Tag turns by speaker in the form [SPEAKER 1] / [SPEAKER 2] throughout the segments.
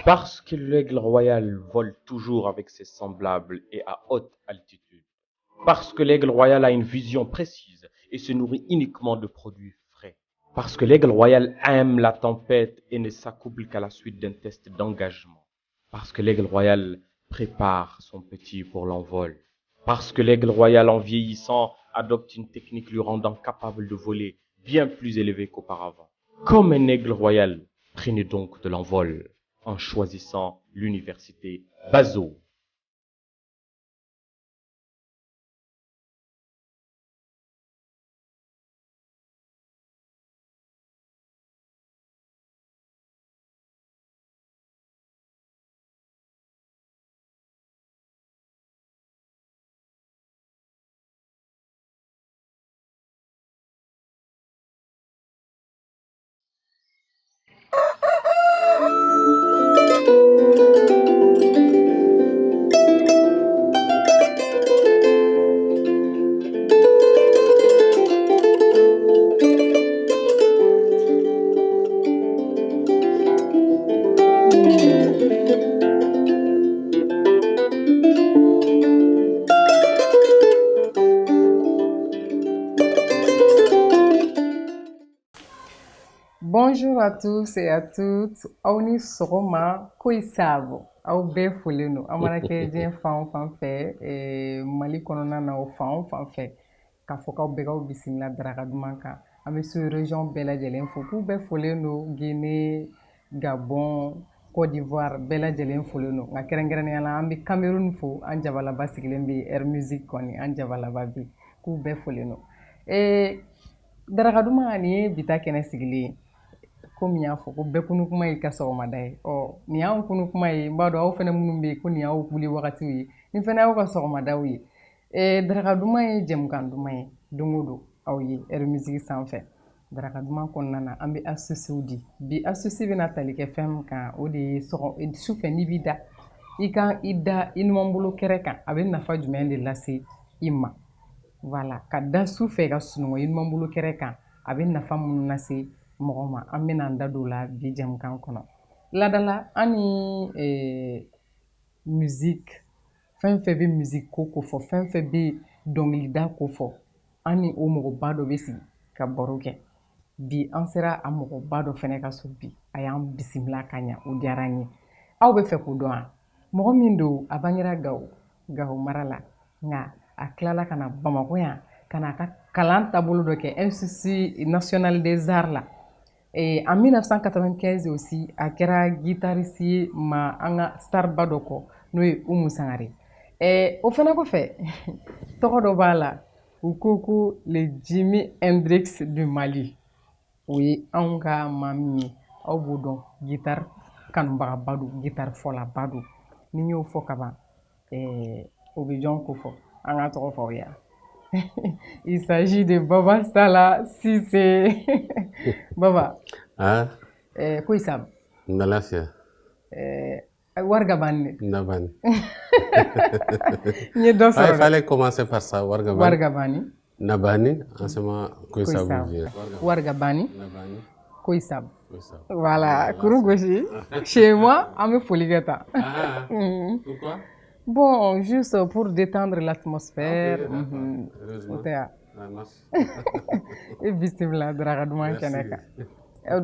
[SPEAKER 1] Parce que l'aigle royal vole toujours avec ses semblables et à haute altitude. Parce que l'aigle royal a une vision précise et se nourrit uniquement de produits frais. Parce que l'aigle royal aime la tempête et ne s'accouple qu'à la suite d'un test d'engagement. Parce que l'aigle royal prépare son petit pour l'envol. Parce que l'aigle royal, en vieillissant, adopte une technique lui rendant capable de voler bien plus élevé qu'auparavant. Comme un aigle royal, prenez donc de l'envol en choisissant l'université Bazo.
[SPEAKER 2] Bonjour à tous et à toutes. Aw ni sɔgɔma koyi saabo. Aw bɛɛ folen don. An mana kɛ diɲɛ fan o fan fɛ, Mali kɔnɔna na o fan o fan fɛ, k'a fɔ k'aw bɛɛ k'aw bisimila daraka duman kan. An bɛ su région bɛɛ lajɛlen fo k'u bɛɛ folen don. Guinée, Gabon, Côte d'Ivoire bɛɛ lajɛlen folen don. Nka kɛrɛnkɛrɛnnenya la an bɛ Cameroun fo, an jabalaba sigilen bɛ Air Musique kɔni, an jabalaba bi k'u bɛɛ folen don. Daraka duman nin ye bita kɛnɛ sigilen ye. Komi y'a fɔ ko bɛɛ kunu kuma ye ka sɔgɔmada ye. Nin y'anw kunu kuma ye. N b'a dɔn aw fɛnɛ minnu bɛ yen ko nin y'aw wuli wagatiw ye. Nin fɛnɛ y'aw ka sɔgɔmadaw ye. Daraka duman ye jɛmukan duman ye. Don o don aw ye Air Musique sanfɛ. Daraka duman kɔnɔna na an bɛ astuces di. Bi astuce bɛna tali kɛ fɛn min kan o de ye sufɛ n'i b'i da. I kan i da i numanbolo kɛrɛ kan. A bɛ nafa jumɛn de lase i ma? Voilà, ka da su fɛ ka sunɔgɔ i numanbolo kɛrɛ kan. A bɛ nafa minnu lase mɔgɔ ma. An bɛna an da don o la bi jɛmukan kɔnɔ. Ladala an ni musique, fɛn fɛn bɛ musique ko fɔ, fɛn fɛn bɛ dɔnkilida ko fɔ, an ni o mɔgɔba dɔ bɛ sigi ka baro kɛ. Bi an sera a mɔgɔba dɔ fɛnɛ ka so bi. A y'an bisimila ka ɲa, o diyara an ye. Aw bɛ fɛ k'o dɔn wa? Mɔgɔ min don a bangera Gawo mara la, nka a tilala ka na Bamakɔ yan ka na a ka kalan taabolo dɔ kɛ Institut national des arts la. En 1995 aussi a kɛra guitariste ye ma an ka starba dɔ kɔ n'o ye Umu Sangare. O fɛnɛ kɔfɛ tɔgɔ dɔ b'a la u ko le Jimi Hendrix du Mali. O ye anw ka maa min ye aw b'o dɔn guitare kanubagaba don, guitare fɔlaba don. Ni n y'o fɔ ka ban o bɛ jɔn ko fɔ an ka tɔgɔ fɔ aw ye. Il s'agit de Baba Sala Cissé. Baba. Koyi Sam.
[SPEAKER 3] N bɛ lafiya.
[SPEAKER 2] Wari ka ban dɛ.
[SPEAKER 3] N na bani.
[SPEAKER 2] N ye dɔ sɔrɔ.
[SPEAKER 3] Il fallait commencer par ça. Wari ka bani.
[SPEAKER 2] Na bani.
[SPEAKER 3] Enseignement Koyi Sam.
[SPEAKER 2] Wari ka bani. Koyi Sam. Voilà, kuru gosi. Chez moi, an bɛ foli kɛ tan.
[SPEAKER 3] Pourquoi?
[SPEAKER 2] Bon, juste pour détendre l'atmosphère.
[SPEAKER 3] Heureusement.
[SPEAKER 2] Et bisimila daraka duman kɛnɛ kan.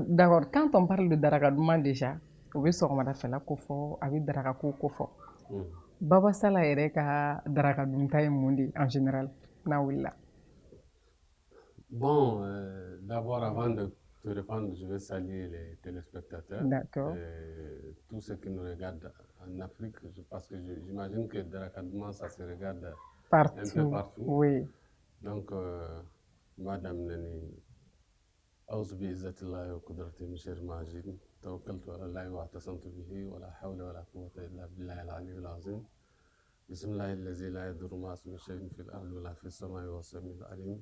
[SPEAKER 2] D'accord, quand on parle de daraka duman déjà, o bɛ sɔgɔmadafɛla ko fɔ, a bɛ daraka ko fɔ. Baba Sala yɛrɛ ka daraka dunta ye mun de en général n'a wulila?
[SPEAKER 3] Bon, d'abord avant de te répondre, je vais saluer les téléspectateurs.
[SPEAKER 2] D'accord.
[SPEAKER 3] Tous ceux qui nous regardent en Afrique, parce que j'imagine que daraka duman ça se regarde
[SPEAKER 2] partout.
[SPEAKER 3] Un peu partout.
[SPEAKER 2] Oui.
[SPEAKER 3] Donc, Madame Nani, أعوذ بعزة الله وقدرته من شر ما أجد توكلت على الله واعتصمت به ولا حول ولا قوة إلا بالله العلي العظيم بسم الله الذي لا يضر مع اسمه شيء في الأرض ولا في السماء والسميع العليم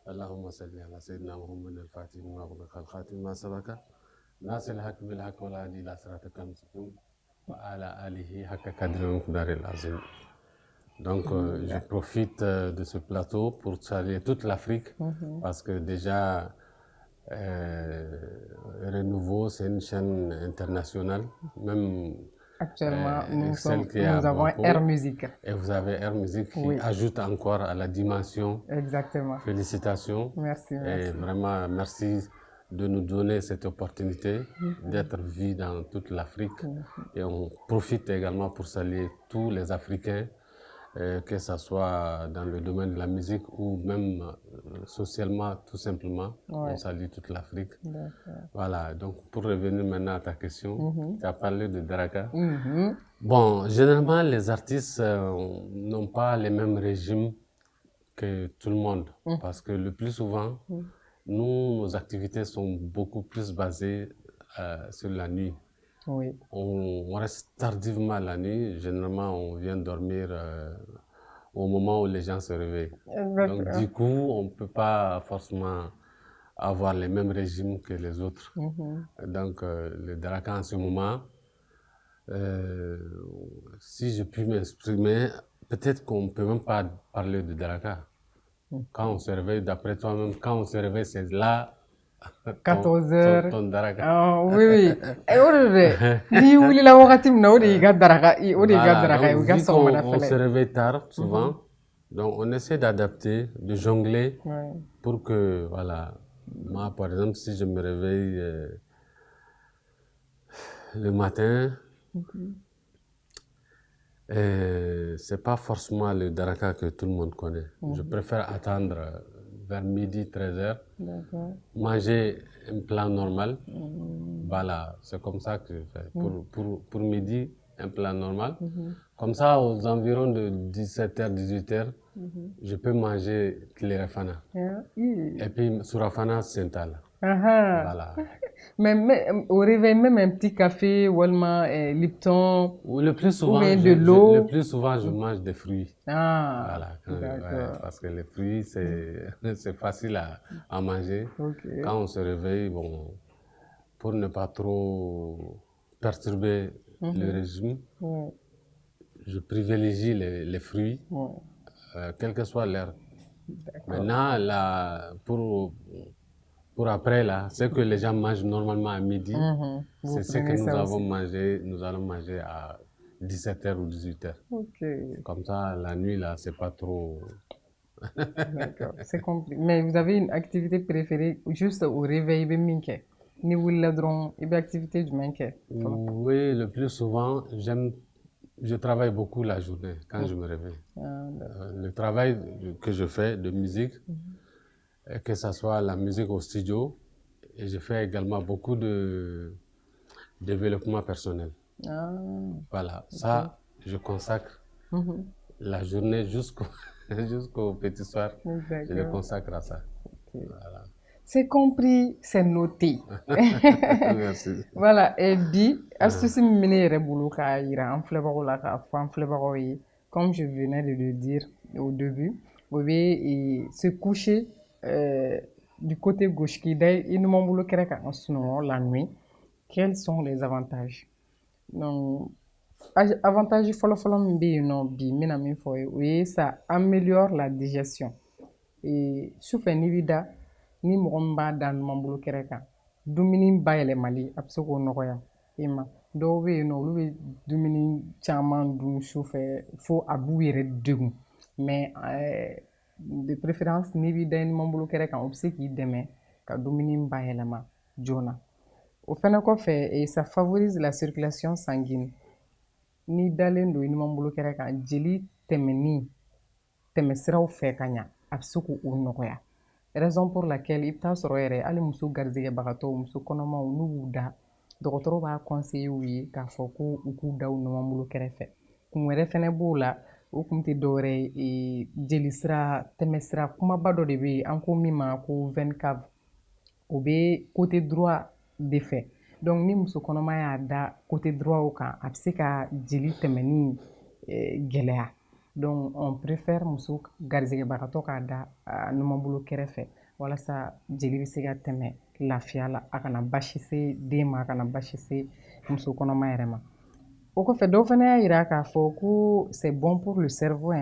[SPEAKER 3] اللهم صل على سيدنا محمد الفاتح لما أغلق الخاتم ما سبق ناصر الحق بالحق والهادي إلى صراطك المستقيم وعلى آله حق قدره ومقداره العظيم. Donc, je profite de ce plateau pour saluer toute l'Afrique parce que déjà, Renouveau, c'est une chaîne internationale, même
[SPEAKER 2] Actuellement,
[SPEAKER 3] celle qui est à
[SPEAKER 2] nous avons
[SPEAKER 3] Bamako.
[SPEAKER 2] Air Musique.
[SPEAKER 3] Et vous avez Air Musique qui
[SPEAKER 2] Oui.
[SPEAKER 3] ajoute encore à la dimension.
[SPEAKER 2] Exactement.
[SPEAKER 3] Félicitations.
[SPEAKER 2] Merci,
[SPEAKER 3] Et
[SPEAKER 2] merci.
[SPEAKER 3] vraiment, merci de nous donner cette opportunité d'être vus dans toute l'Afrique. Et on profite également pour saluer tous les Africains, que ce soit dans le domaine de la musique ou même socialement, tout simplement.
[SPEAKER 2] Ouais.
[SPEAKER 3] On salue toute l'Afrique.
[SPEAKER 2] D'accord.
[SPEAKER 3] Voilà, donc pour revenir maintenant à ta question, tu as parlé de Daraka.
[SPEAKER 2] Mhm.
[SPEAKER 3] Bon, généralement, les artistes n'ont pas les mêmes régimes que tout le monde, parce que le plus souvent, nous, nos activités sont beaucoup plus basées sur la nuit.
[SPEAKER 2] Oui.
[SPEAKER 3] On reste tardivement la nuit. Généralement, on vient dormir au moment où les gens se réveillent. Donc, du coup, on ne peut pas forcément avoir les mêmes régimes que les autres. Donc, le Daraka en ce moment, si je puis m'exprimer, peut-être qu'on ne peut même pas parler de Daraka. Quand on se réveille, d'après toi-même, quand on se réveille, c'est là
[SPEAKER 2] 14 heures.
[SPEAKER 3] ton Daraka.
[SPEAKER 2] Oui, oui. Et o de ni wulila wagati min na o de y'i ka daraka o de y'i ka daraka ye o
[SPEAKER 3] donc,
[SPEAKER 2] y'i ka
[SPEAKER 3] vu
[SPEAKER 2] sɔgɔmada
[SPEAKER 3] qu'on se
[SPEAKER 2] fɛlɛ.
[SPEAKER 3] réveille tard, souvent, donc on essaie d'adapter, de jongler
[SPEAKER 2] Ouais.
[SPEAKER 3] pour que, voilà, moi, par exemple, si je me réveille le matin, c'est pas forcément le Daraka que tout le monde connaît. Je préfère attendre vers midi, 13h,
[SPEAKER 2] D'accord.
[SPEAKER 3] manger un plat normal. Voilà, c'est comme ça que je fais. Pour midi, un plat normal. Comme ça, aux environs de 17h, 18h, je peux manger Tlerefana. Et puis, Surafana, Sental. Voilà.
[SPEAKER 2] Mais au réveil, même un petit café, Walma, Lipton.
[SPEAKER 3] Le plus souvent,
[SPEAKER 2] de l'eau.
[SPEAKER 3] le plus souvent, je mange des fruits.
[SPEAKER 2] Ah,
[SPEAKER 3] Voilà, ouais, parce que les fruits, c'est facile à manger.
[SPEAKER 2] Okay.
[SPEAKER 3] Quand on se réveille, bon, pour ne pas trop perturber le régime, je privilégie les fruits, quelle que soit l'heure. Maintenant, là, pour après, là, ce que les gens mangent normalement à midi, c'est ce que nous allons manger à 17h ou 18h.
[SPEAKER 2] Okay.
[SPEAKER 3] Comme ça, la nuit, là, c'est pas trop...
[SPEAKER 2] D'accord, c'est compliqué. Mais vous avez une activité préférée juste au réveil, ni wulila dron, il y a activité du manqué.
[SPEAKER 3] Oui, le plus souvent, je travaille beaucoup la journée quand je me réveille. Le travail que je fais de musique, que ce soit la musique au studio, et je fais également beaucoup de développement personnel. Voilà, ça, je consacre la journée jusqu'au petit soir, je le consacre à ça. Voilà.
[SPEAKER 2] C'est compris, c'est noté.
[SPEAKER 3] Merci.
[SPEAKER 2] Voilà, et dit, astuce min yɛrɛ bolo k'a yira an filɛbagaw la k'a fɔ an filɛbagaw ye, comme je venais de le dire au début, o bɛ se coucher du côté gauche k'i da i numan bolo kɛrɛ kan sunɔgɔ la nuit. Quels sont les avantages? Donc, avantage fɔlɔfɔlɔ min bɛ yen nɔ bi n bɛna min fɔ ye o ye ça améliore la digestion. Sufɛ n'i bɛ da ni mɔgɔ min b'a da numan bolo kɛrɛ kan dumuni bayɛlɛmali a bɛ se k'o nɔgɔya i ma. Dɔw bɛ yen nɔ olu bɛ dumuni caman dun sufɛ fo a b'u yɛrɛ degun, mais de préférence n'i bɛ da i numan bolo kɛrɛ kan o bɛ se k'i dɛmɛ ka dumuni bayɛlɛma joona. O fɛnɛ kɔfɛ ça favorise la circulation sanguine. N'i dalen don i numan bolo kɛrɛ kan jeli tɛmɛsiraw fɛ ka ɲa a bɛ se k'o nɔgɔya. Raison pour laquelle i bɛ taa sɔrɔ yɛrɛ hali muso garijɛgɛbagatɔw muso kɔnɔmaw n'u y'u da dɔgɔtɔrɔ b'a conseiller u ye k'a fɔ ko u k'u da u numan bolo kɛrɛfɛ. Kun wɛrɛ fɛnɛ b'o la o kun tɛ dɔwɛrɛ ye jelisira tɛmɛsira kumaba dɔ de bɛ yen an ko min ma ko veine cave o bɛ côté droit de fɛ. Donc ni muso kɔnɔma y'a da côté droit kan a bɛ se ka jeli tɛmɛni gɛlɛya. Donc on préfère muso garijɛgɛbagatɔ k'a da a numan bolo kɛrɛfɛ walasa jeli bɛ se ka tɛmɛ lafiya la a kana basi se den ma a kana basi se muso kɔnɔma yɛrɛ ma. O kɔfɛ dɔw fana y'a yira k'a fɔ ko c'est bon pour le cerveau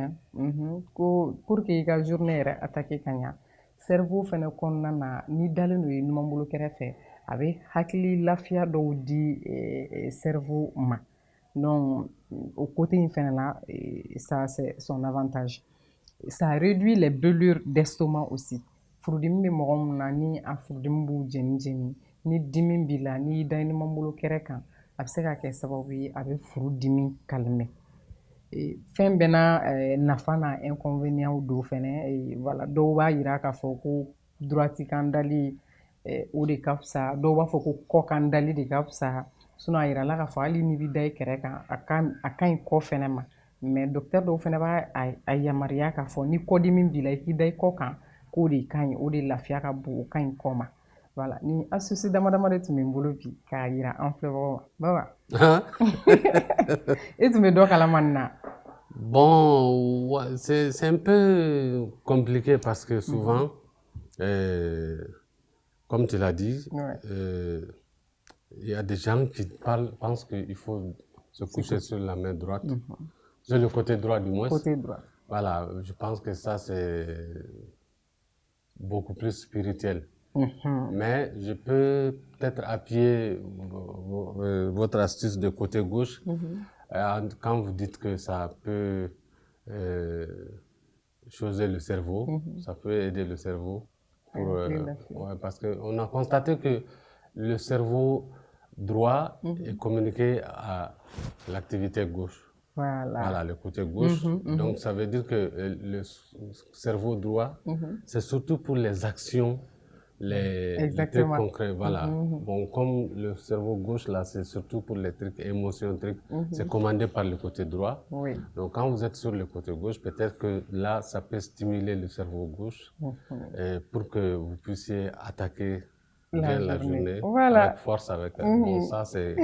[SPEAKER 2] ko pour que i ka journée yɛrɛ attaquer ka ɲa cerveau fɛnɛ kɔnɔna na ni dalen do i numanbolo kɛrɛfɛ a bɛ hakili lafiya dɔw di cerveau ma donc au côté in fɛnɛ na ça c'est son avantage. Ça réduit les brûlures d'estomac aussi. Furudimi bɛ mɔgɔ mun na ni a furudimi b'u jeni jeni ni dimi b'i la n'i da i numanbolo kɛrɛ kan a bɛ se ka kɛ sababu ye a bɛ furudimi calmer. Fɛn bɛɛ n'a nafa n'a inconvénient don fɛnɛ voilà dɔw b'a yira k'a fɔ ko droite kan dali o de ka fisa dɔw b'a fɔ ko kɔ kan dali de ka fisa sinon a yirala k'a fɔ hali n'i bɛ da i kɛrɛ kan a ka ɲi kɔ fɛnɛ ma mais docteur dɔw fɛnɛ b'a yamaruya k'a fɔ ni kɔdimi b'i la i k'i da i kɔ kan k'o de ka ɲi o de lafiya ka bon o ka ɲi kɔ ma voilà ni astuce dama dama de tun bɛ n bolo bi k'a yira an filɛbagaw ma Baba e tun bɛ dɔ kalama nin na.
[SPEAKER 3] Bon, ouais, c'est un peu compliqué parce que souvent, comme tu l'as dit, il y a des gens qui pensent qu'il faut se coucher sur la main droite, sur le côté droit du moins.
[SPEAKER 2] Côté droit.
[SPEAKER 3] Voilà, je pense que ça c'est beaucoup plus spirituel. Mais je peux peut-être appuyer votre astuce de côté gauche. Quand vous dites que ça peut changer le cerveau, ça peut aider le cerveau. Ouais, parce qu'on a constaté que le cerveau droit est communiqué à l'activité gauche. Voilà, le côté gauche. Donc ça veut dire que le cerveau droit, c'est surtout pour les actions, les trucs concrets. Voilà. Bon, comme le cerveau gauche, là, c'est surtout pour les trucs émotions, c'est commandé par le côté droit. Donc quand vous êtes sur le côté gauche, peut-être que là, ça peut stimuler le cerveau gauche pour que vous puissiez attaquer bien la journée avec force. Bon, ça, c'est...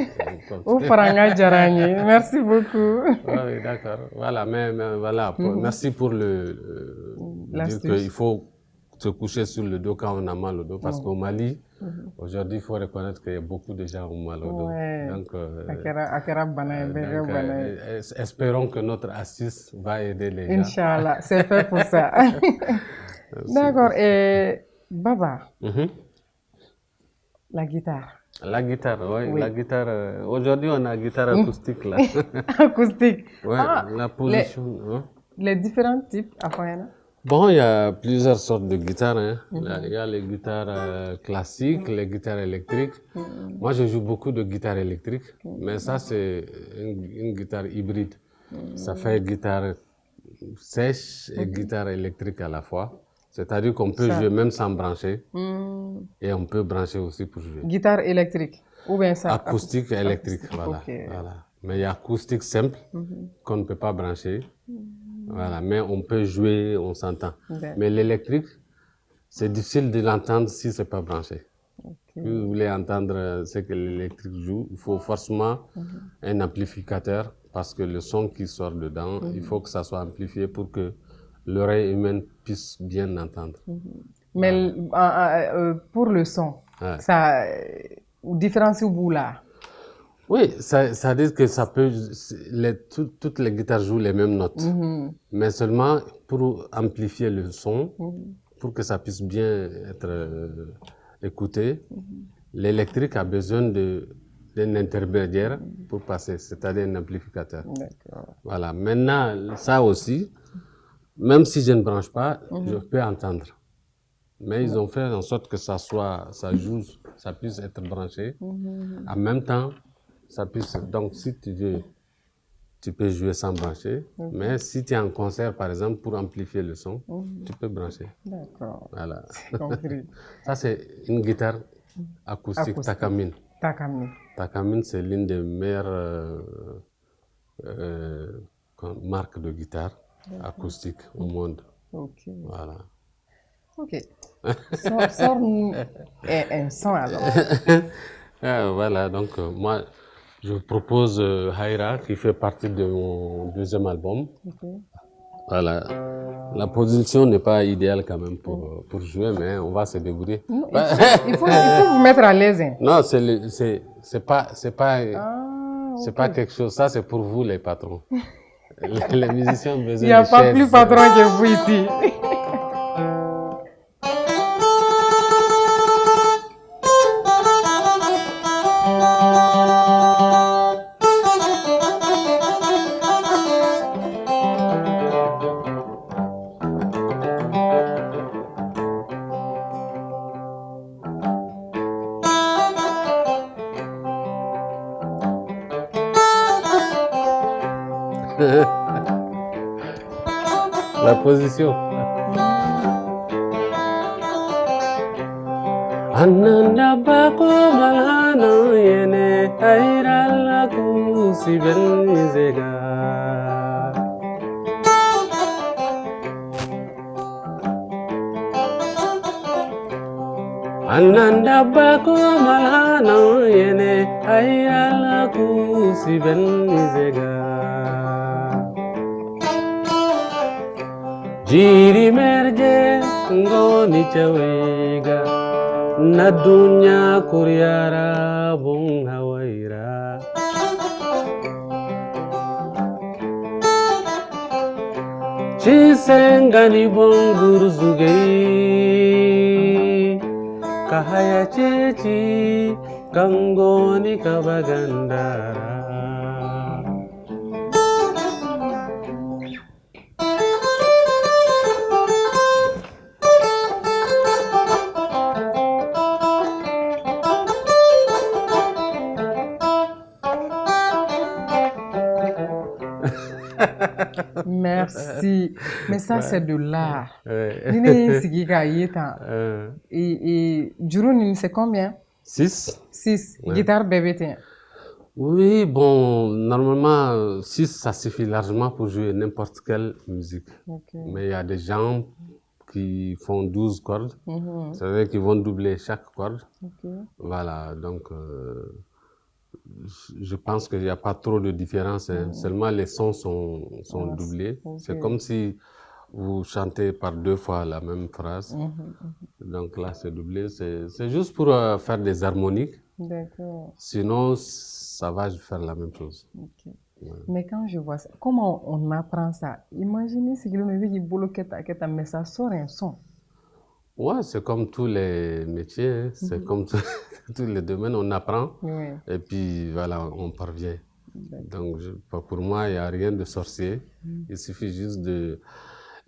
[SPEAKER 2] Merci beaucoup.
[SPEAKER 3] Oui, d'accord. Voilà, mais voilà, merci pour dire qu'il faut se coucher sur le dos quand on a mal au dos, parce qu'au Mali, aujourd'hui, il faut reconnaître qu'il y a beaucoup de gens qui ont mal au dos. Donc, espérons que notre astuce va aider les gens.
[SPEAKER 2] Inch'Allah, c'est fait pour ça. D'accord. Et Baba, la guitare.
[SPEAKER 3] La guitare, oui. La guitare. Aujourd'hui, on a la guitare acoustique là.
[SPEAKER 2] Acoustique.
[SPEAKER 3] Oui, la position.
[SPEAKER 2] Les différents types, après.
[SPEAKER 3] Bon, il y a plusieurs sortes de guitares. Il y a les guitares classiques, les guitares électriques. Moi, je joue beaucoup de guitare électrique, mais ça, c'est une guitare hybride. Ça fait guitare sèche et guitare électrique à la fois. C'est-à-dire qu'on peut jouer même sans brancher et on peut brancher aussi pour jouer.
[SPEAKER 2] Guitare électrique ou bien ça?
[SPEAKER 3] Acoustique et électrique, voilà. Mais il y a acoustique simple qu'on ne peut pas brancher. Voilà, mais on peut jouer, on s'entend. Mais l'électrique, c'est difficile de l'entendre si ce n'est pas branché. Si vous voulez entendre ce que l'électrique joue, il faut forcément un amplificateur parce que le son qui sort dedans, il faut que ça soit amplifié pour que l'oreille humaine puisse bien entendre.
[SPEAKER 2] Mais pour le son, ça différencie au bout là?
[SPEAKER 3] Oui, ça dit que ça peut, toutes les guitares jouent les mêmes notes, mais seulement pour amplifier le son, pour que ça puisse bien être écouté, l'électrique a besoin d'un intermédiaire pour passer, c'est-à-dire un amplificateur. Voilà. Maintenant, ça aussi, même si je ne branche pas, je peux entendre. Mais ils ont fait en sorte que ça puisse être branché. En même temps, ça puisse, donc si tu veux, tu peux jouer sans brancher, mais si tu es en concert par exemple pour amplifier le son, tu peux brancher.
[SPEAKER 2] D'accord.
[SPEAKER 3] Voilà.
[SPEAKER 2] Compris.
[SPEAKER 3] Ça c'est une guitare acoustique Takamine. Takamine c'est l'une des meilleures marques de guitare acoustique au monde. Voilà.
[SPEAKER 2] Ok. Sors-nous un son alors.
[SPEAKER 3] Voilà, donc moi je propose Haïra qui fait partie de mon deuxième album. Voilà. La position n'est pas idéale quand même pour jouer, mais on va se débrouiller.
[SPEAKER 2] Non, il faut vous mettre à l'aise.
[SPEAKER 3] Non, c'est pas quelque chose, ça c'est pour vous les patrons. Les musiciens ont besoin de chaises.
[SPEAKER 2] Il n'y a pas plus patron que vous ici.
[SPEAKER 3] La position. Ananda bako malhana yene airala kusi benzega. Ananda bako malhana yene airala kusi benzega. Jiri merje ngoni chawega. Na dunya kuryara bung hawaira. Chisengani bongur zugei. Kahaya ceci kangoni kabagandara.
[SPEAKER 2] Merci. Mais ça, c'est de l'art.
[SPEAKER 3] Ouais.
[SPEAKER 2] Et Jurun, c'est combien?
[SPEAKER 3] 6.
[SPEAKER 2] 6.
[SPEAKER 3] Ouais.
[SPEAKER 2] Guitare bébé.
[SPEAKER 3] Oui, bon, normalement, 6, ça suffit largement pour jouer n'importe quelle musique.
[SPEAKER 2] Okay.
[SPEAKER 3] Mais il y a des gens qui font 12 cordes. Ça veut dire qu'ils vont doubler chaque corde.
[SPEAKER 2] Okay.
[SPEAKER 3] Voilà, donc je pense qu'il n'y a pas trop de différence. Seulement les sons sont doublés.
[SPEAKER 2] Okay.
[SPEAKER 3] C'est comme si vous chantez par 2 fois la même phrase. Donc là, c'est doublé. C'est juste pour faire des harmoniques.
[SPEAKER 2] D'accord.
[SPEAKER 3] Sinon, ça va faire la même chose.
[SPEAKER 2] Okay. Ouais. Mais quand je vois ça, comment on apprend ça? Imaginez si quelqu'un bloque mais ça sort un son.
[SPEAKER 3] Ouais, c'est comme tous les métiers, hein. C'est comme tous les domaines, on apprend et puis voilà, on parvient. Donc pour moi, il n'y a rien de sorcier. Il suffit juste de...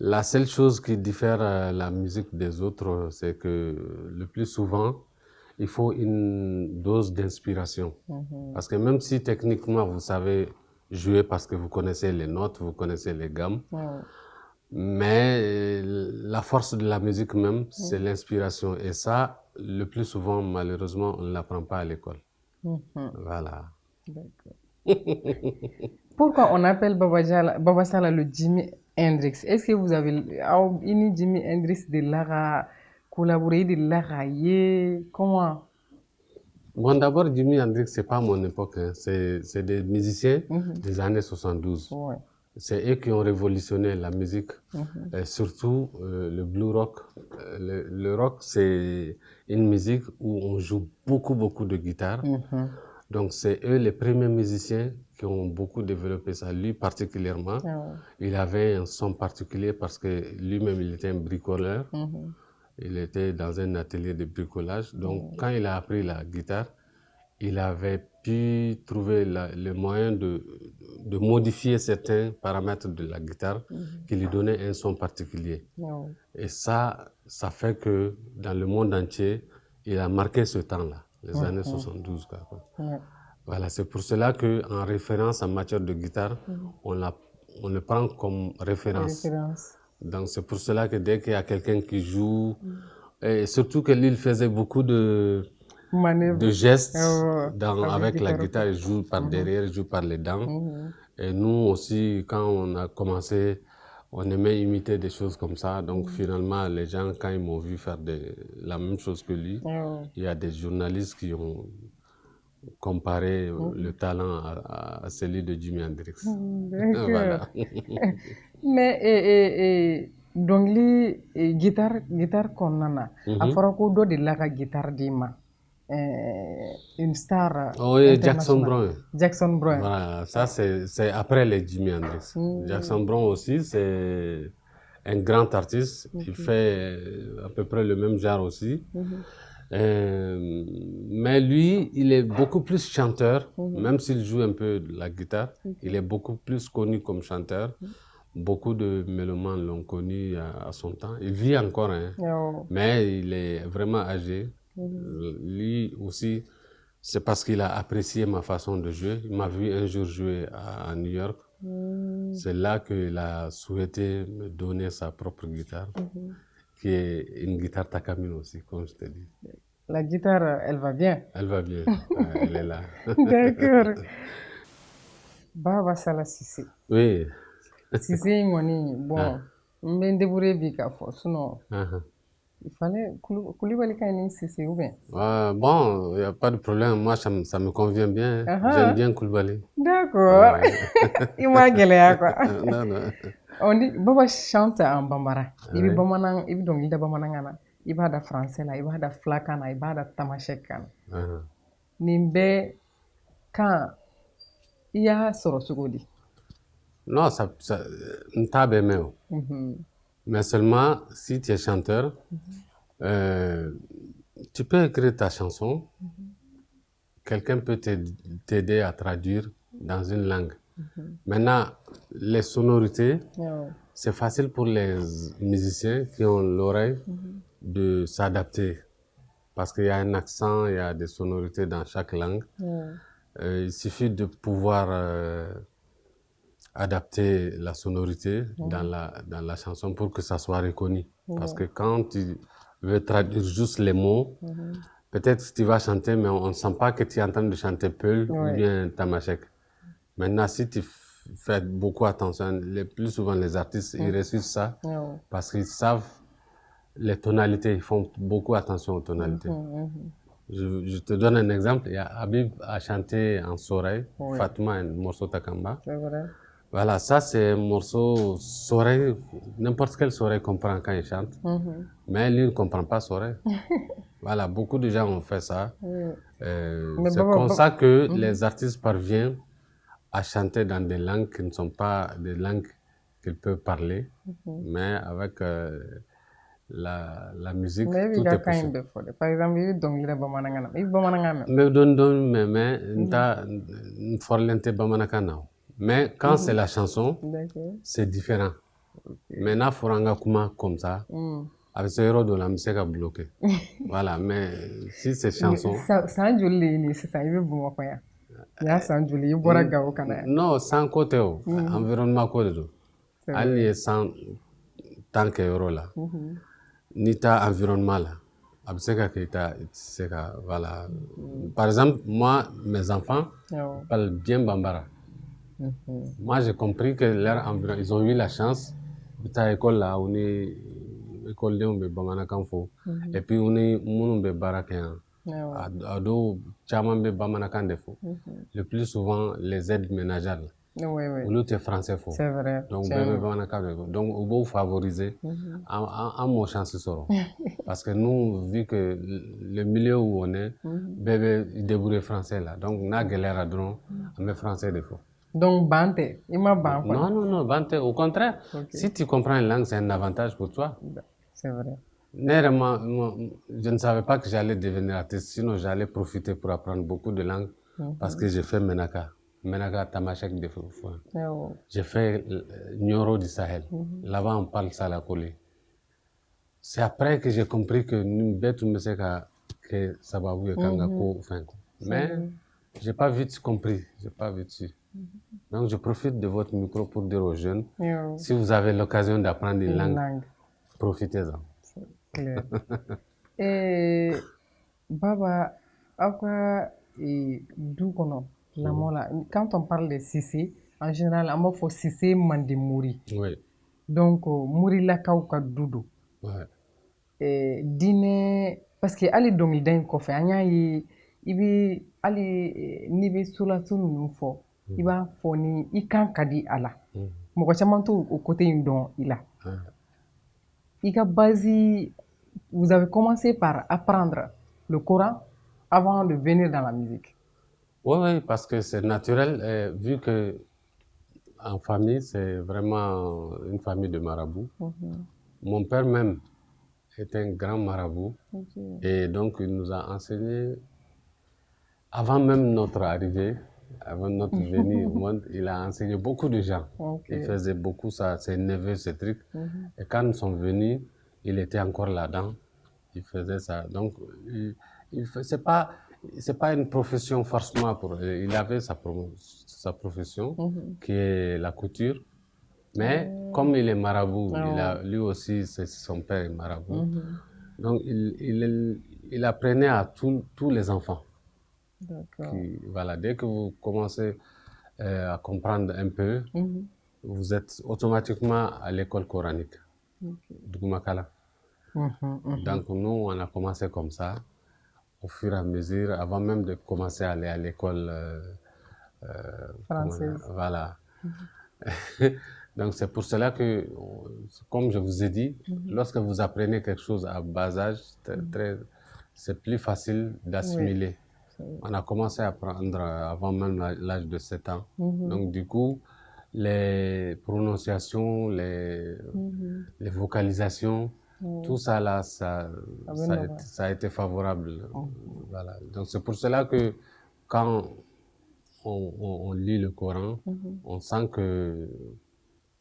[SPEAKER 3] La seule chose qui diffère la musique des autres, c'est que le plus souvent, il faut une dose d'inspiration. Parce que même si techniquement vous savez jouer parce que vous connaissez les notes, vous connaissez les gammes, mais la force de la musique même, c'est l'inspiration. Et ça, le plus souvent, malheureusement, on ne l'apprend pas à l'école. Voilà.
[SPEAKER 2] D'accord. Pourquoi on appelle Baba Sala le Jimi Hendrix? Est-ce que vous avez une Jimi Hendrix de Lara collaboré de Lara comment?
[SPEAKER 3] Bon, d'abord, Jimi Hendrix, ce n'est pas mon époque. Hein. C'est des musiciens des années 72. Ouais. C'est eux qui ont révolutionné la musique, et surtout le blue rock. Le rock, c'est une musique où on joue beaucoup de guitare. Donc, c'est eux les premiers musiciens qui ont beaucoup développé ça. Lui particulièrement, il avait un son particulier parce que lui-même, il était un bricoleur. Il était dans un atelier de bricolage. Donc, quand il a appris la guitare, il avait pu trouver le moyen de modifier certains paramètres de la guitare qui lui donnaient un son particulier. Et ça fait que dans le monde entier, il a marqué ce temps-là, les années 72. Voilà, c'est pour cela qu'en référence en matière de guitare, on le prend comme référence. Donc c'est pour cela que dès qu'il y a quelqu'un qui joue, et surtout que lui, il faisait beaucoup de gestes avec la guitare, il joue par derrière, il joue par les dents. Et nous aussi, quand on a commencé, on aimait imiter des choses comme ça. Donc finalement, les gens, quand ils m'ont vu faire la même chose que lui, il y a des journalistes qui ont comparé le talent à celui de Jimi Hendrix. Voilà.
[SPEAKER 2] Mais donc les guitare qu'on a, à Farako do de la guitare d'Ima. Une star.
[SPEAKER 3] Oui, Jackson Browne.
[SPEAKER 2] Jackson Browne.
[SPEAKER 3] Voilà, ça c'est après les Jimi Hendrix. Jackson Browne aussi, c'est un grand artiste. Il fait à peu près le même genre aussi. Mais lui, il est beaucoup plus chanteur, même s'il joue un peu de la guitare. Il est beaucoup plus connu comme chanteur. Beaucoup de mélomanes l'ont connu à son temps. Il vit encore, hein, mais il est vraiment âgé. Lui aussi, c'est parce qu'il a apprécié ma façon de jouer. Il m'a vu un jour jouer à New York. C'est là qu'il a souhaité me donner sa propre guitare, qui est une guitare Takamine aussi, comme je te dis.
[SPEAKER 2] La guitare, elle va bien.
[SPEAKER 3] Elle va bien, elle est là.
[SPEAKER 2] D'accord. Baba Sala Cissé.
[SPEAKER 3] Oui.
[SPEAKER 2] Cissé, bon, je vais me débrouiller bien, sinon, il fallait Koulibaly Kani Cissé ou bien.
[SPEAKER 3] Bon, il n'y a pas de problème. Moi, ça me convient bien. J'aime bien Koulibaly.
[SPEAKER 2] D'accord. Il m'a galéré, quoi.
[SPEAKER 3] Non, non.
[SPEAKER 2] On dit, Baba chante en bambara. Il est bamanan, il est donc il est bamanangana. Il va da français là, il va da flakana, il va da tamashekana. Nimbe quand il y a sorosugodi.
[SPEAKER 3] Non, ça n't'a bien. Mais seulement si tu es chanteur, tu peux écrire ta chanson. Quelqu'un peut t'aider à traduire dans une langue. Maintenant, les sonorités, c'est facile pour les musiciens qui ont l'oreille de s'adapter. Parce qu'il y a un accent, il y a des sonorités dans chaque langue. Il suffit de pouvoir adapter la sonorité dans la chanson pour que ça soit reconnu. Parce que quand tu veux traduire juste les mots, peut-être que tu vas chanter, mais on ne sent pas que tu es en train de chanter Peul ou bien Tamashek. Maintenant, si tu fais beaucoup attention, plus souvent les artistes, ils réussissent ça parce qu'ils savent les tonalités, ils font beaucoup attention aux tonalités. Je te donne un exemple. Il y a Habib a chanté en Soreil, Fatma, un morceau Takamba.
[SPEAKER 2] C'est vrai.
[SPEAKER 3] Voilà, ça c'est un morceau Soreil, n'importe quel Soreil comprend quand il chante, mais lui ne comprend pas Soreil. Voilà, beaucoup de gens ont fait ça. C'est comme ça que les artistes parviennent à chanter dans des langues qui ne sont pas des langues qu'ils peuvent parler, mais avec la musique,
[SPEAKER 2] mais
[SPEAKER 3] tout est possible.
[SPEAKER 2] Par exemple, il y a Bamanangana.
[SPEAKER 3] Mais quand c'est la chanson, c'est différent. Maintenant, Foranga Kuma comme ça, avec ce héros de la musique à bloquer. Voilà, mais si c'est chanson. Non, sans côté, environnement côté. Allié sans tant que héros là. Nita environnement là. Voilà. Par exemple, moi, mes enfants parlent bien Bambara. Moi, j'ai compris que leur environnement, ils ont eu la chance. À l'école là, on est école de Bamanakanfo. Et puis, on est mon barakin. Ado, chaman be Bamanakan defo. Le plus souvent, les aides ménagères. L'autre est français faux.
[SPEAKER 2] C'est vrai.
[SPEAKER 3] Donc, donc, on va favoriser un mot chance sort. Parce que nous, vu que le milieu où on est, bébé, il débrouille français là. Donc, on a galère à drone, on met français des fois.
[SPEAKER 2] Donc, Bante, il m'a ban.
[SPEAKER 3] Non, Bante, au contraire. Si tu comprends une langue, c'est un avantage pour toi.
[SPEAKER 2] C'est vrai.
[SPEAKER 3] Je ne savais pas que j'allais devenir artiste, sinon j'allais profiter pour apprendre beaucoup de langues parce que j'ai fait Menaka. Menaka Tamashek de fois. J'ai fait Nyoro du Sahel. Là-bas, on parle Salakoli. C'est après que j'ai compris que Numbetu Meseka, que Sababu et Kangako, mais je n'ai pas vite compris. Donc, je profite de votre micro pour dire aux jeunes, si vous avez l'occasion d'apprendre une langue, profitez-en.
[SPEAKER 2] Clair. Et Baba, quand on parle de Cissé, en général, on va Cissé Mandemouri.
[SPEAKER 3] Oui.
[SPEAKER 2] Donc, Mouri Lakauka Doudou. Dîner, parce que Ali Dongi d'un coffre, il y Ali Nibi Soulatou Nufo, il va fournir, il can Kadi Allah. Mokachamanto au côté indon, il a. Vous avez commencé par apprendre le Coran avant de venir dans la musique.
[SPEAKER 3] Oui, parce que c'est naturel, vu que en famille, c'est vraiment une famille de marabouts. Mon père même est un grand marabout et donc il nous a enseigné, avant même notre arrivée, avant notre venue au monde, il a enseigné beaucoup de gens. Il faisait beaucoup ça, ses neveux, ses trucs. Et quand nous sommes venus, il était encore là-dedans. Il faisait ça. Donc, c'est pas une profession forcément pour. Il avait sa profession qui est la couture, mais comme il est marabout, lui aussi son père est marabout, donc il apprenait à tous les enfants.
[SPEAKER 2] D'accord.
[SPEAKER 3] Voilà, dès que vous commencez à comprendre un peu, vous êtes automatiquement à l'école coranique, Dugumakala. Donc nous, on a commencé comme ça, au fur et à mesure, avant même de commencer à aller à l'école
[SPEAKER 2] Française.
[SPEAKER 3] Voilà. Donc c'est pour cela que, comme je vous ai dit, lorsque vous apprenez quelque chose à bas âge, c'est plus facile d'assimiler. On a commencé à apprendre avant même l'âge de 7 ans. Donc du coup, les prononciations, les vocalisations, tout ça là, ça a été favorable. Voilà. Donc c'est pour cela que quand on lit le Coran, on sent que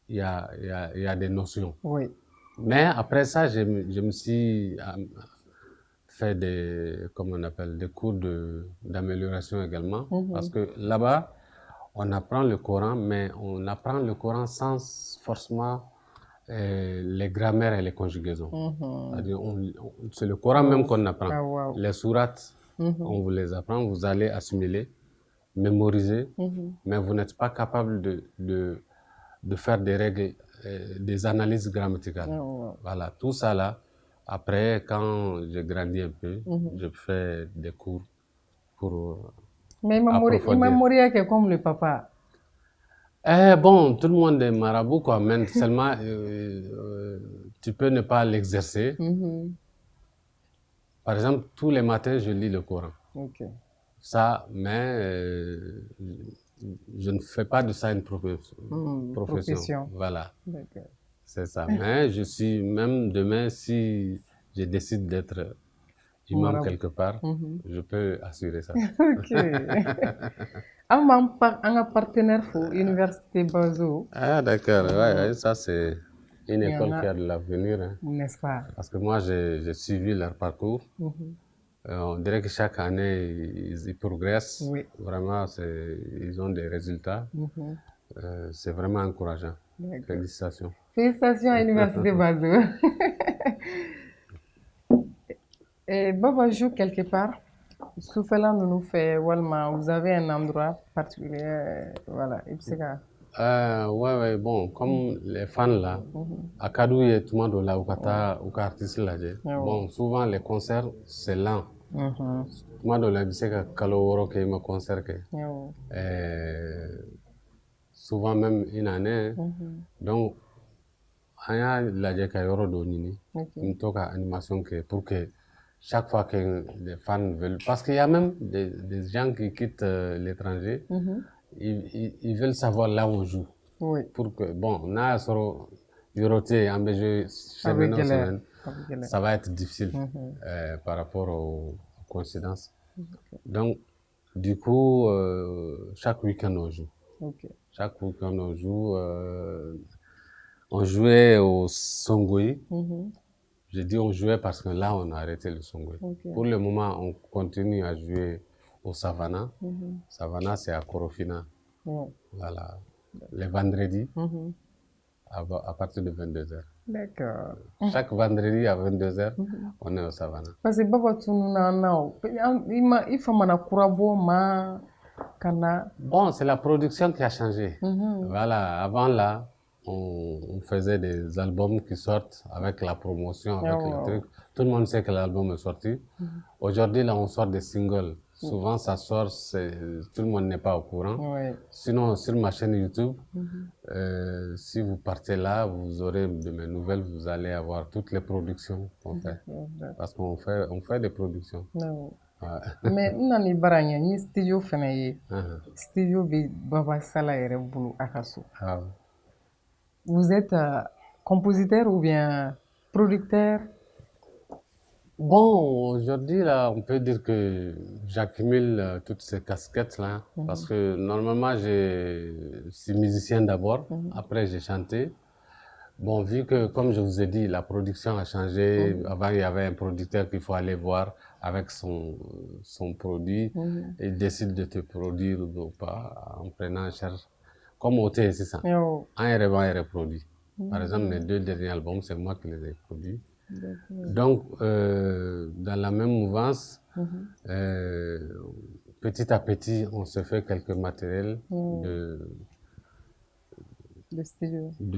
[SPEAKER 3] il y a des notions.
[SPEAKER 2] Oui.
[SPEAKER 3] Mais après ça, je me suis fait des cours d'amélioration également. Parce que là-bas, on apprend le Coran, mais on apprend le Coran sans forcément les grammaires et les conjugaisons. C'est-à-dire, c'est le Coran même qu'on apprend. Les sourates, on vous les apprend, vous allez assimiler, mémoriser, mais vous n'êtes pas capable de faire des règles, des analyses grammaticales. Voilà, tout ça là. Après, quand j'ai grandi un peu, je fais des cours pour
[SPEAKER 2] mais il mémorise comme le papa.
[SPEAKER 3] Bon, tout le monde est marabout, quoi, mais seulement tu peux ne pas l'exercer. Par exemple, tous les matins, je lis le Coran. Ça, mais je ne fais pas de ça une profession. Voilà. C'est ça. Mais je suis, même demain, si je décide d'être imam quelque part, je peux assurer ça.
[SPEAKER 2] Ok. Un partenaire pour l'université Bazo.
[SPEAKER 3] Ah, d'accord. Ouais, ça, c'est une école qui a de l'avenir. Hein.
[SPEAKER 2] N'est-ce pas?
[SPEAKER 3] Parce que moi, j'ai suivi leur parcours. On dirait que chaque année, ils progressent.
[SPEAKER 2] Oui.
[SPEAKER 3] Vraiment, ils ont des résultats. C'est vraiment encourageant. Félicitations.
[SPEAKER 2] Félicitations à l'université Bazo. Et Baba joue quelque part. Soufela nous fait, vous avez un endroit particulier, voilà,
[SPEAKER 3] ouais, bon, comme les fans là, à Kadou et tout le monde là, ou artiste là, bon, souvent les concerts, c'est lent. Tout le monde là, c'est que Kaloworo qui me concert que. Souvent même une année. Donc, il y a la Kayoro Donini, une animation pour que chaque fois que les fans veulent, parce qu'il y a même des gens qui quittent l'étranger, ils veulent savoir là où on joue.
[SPEAKER 2] Oui.
[SPEAKER 3] Pour que, bon, on a sur Yoroté, semaine, ça va être difficile par rapport aux coïncidences. Donc, du coup, chaque week-end on joue. Chaque week-end on joue. On jouait au Songoï. Je dis on jouait parce que là, on a arrêté le Songoï. Pour le moment, on continue à jouer au Savannah. Savannah, c'est à Korofina. Voilà. Les vendredis, à partir de 22h.
[SPEAKER 2] D'accord.
[SPEAKER 3] Chaque vendredi à 22h, on est au Savannah.
[SPEAKER 2] Parce que Baba il faut
[SPEAKER 3] Bon, c'est la production qui a changé. Voilà. Avant là, on faisait des albums qui sortent avec la promotion, avec le truc. Tout le monde sait que l'album est sorti. Aujourd'hui, là, on sort des singles. Souvent, ça sort, tout le monde n'est pas au courant. Sinon, sur ma chaîne YouTube, si vous partez là, vous aurez de mes nouvelles, vous allez avoir toutes les productions qu'on fait. Parce qu'on fait des productions.
[SPEAKER 2] Mais nani baranya ni studio fana ye studio be Baba Sala yɛrɛ bolo a ka so. Vous êtes compositeur ou bien producteur?
[SPEAKER 3] Bon, aujourd'hui là, on peut dire que j'accumule toutes ces casquettes là parce que normalement je suis musicien d'abord, après j'ai chanté. Bon, vu que, comme je vous ai dit, la production a changé, avant il y avait un producteur qu'il faut aller voir, avec son produit, il décide de te produire ou pas en prenant en charge. Comme au c'est ça. Un produit. Par exemple, les 2 derniers albums, c'est moi qui les ai produits. Donc, dans la même mouvance, petit à petit, on se fait quelques matériels de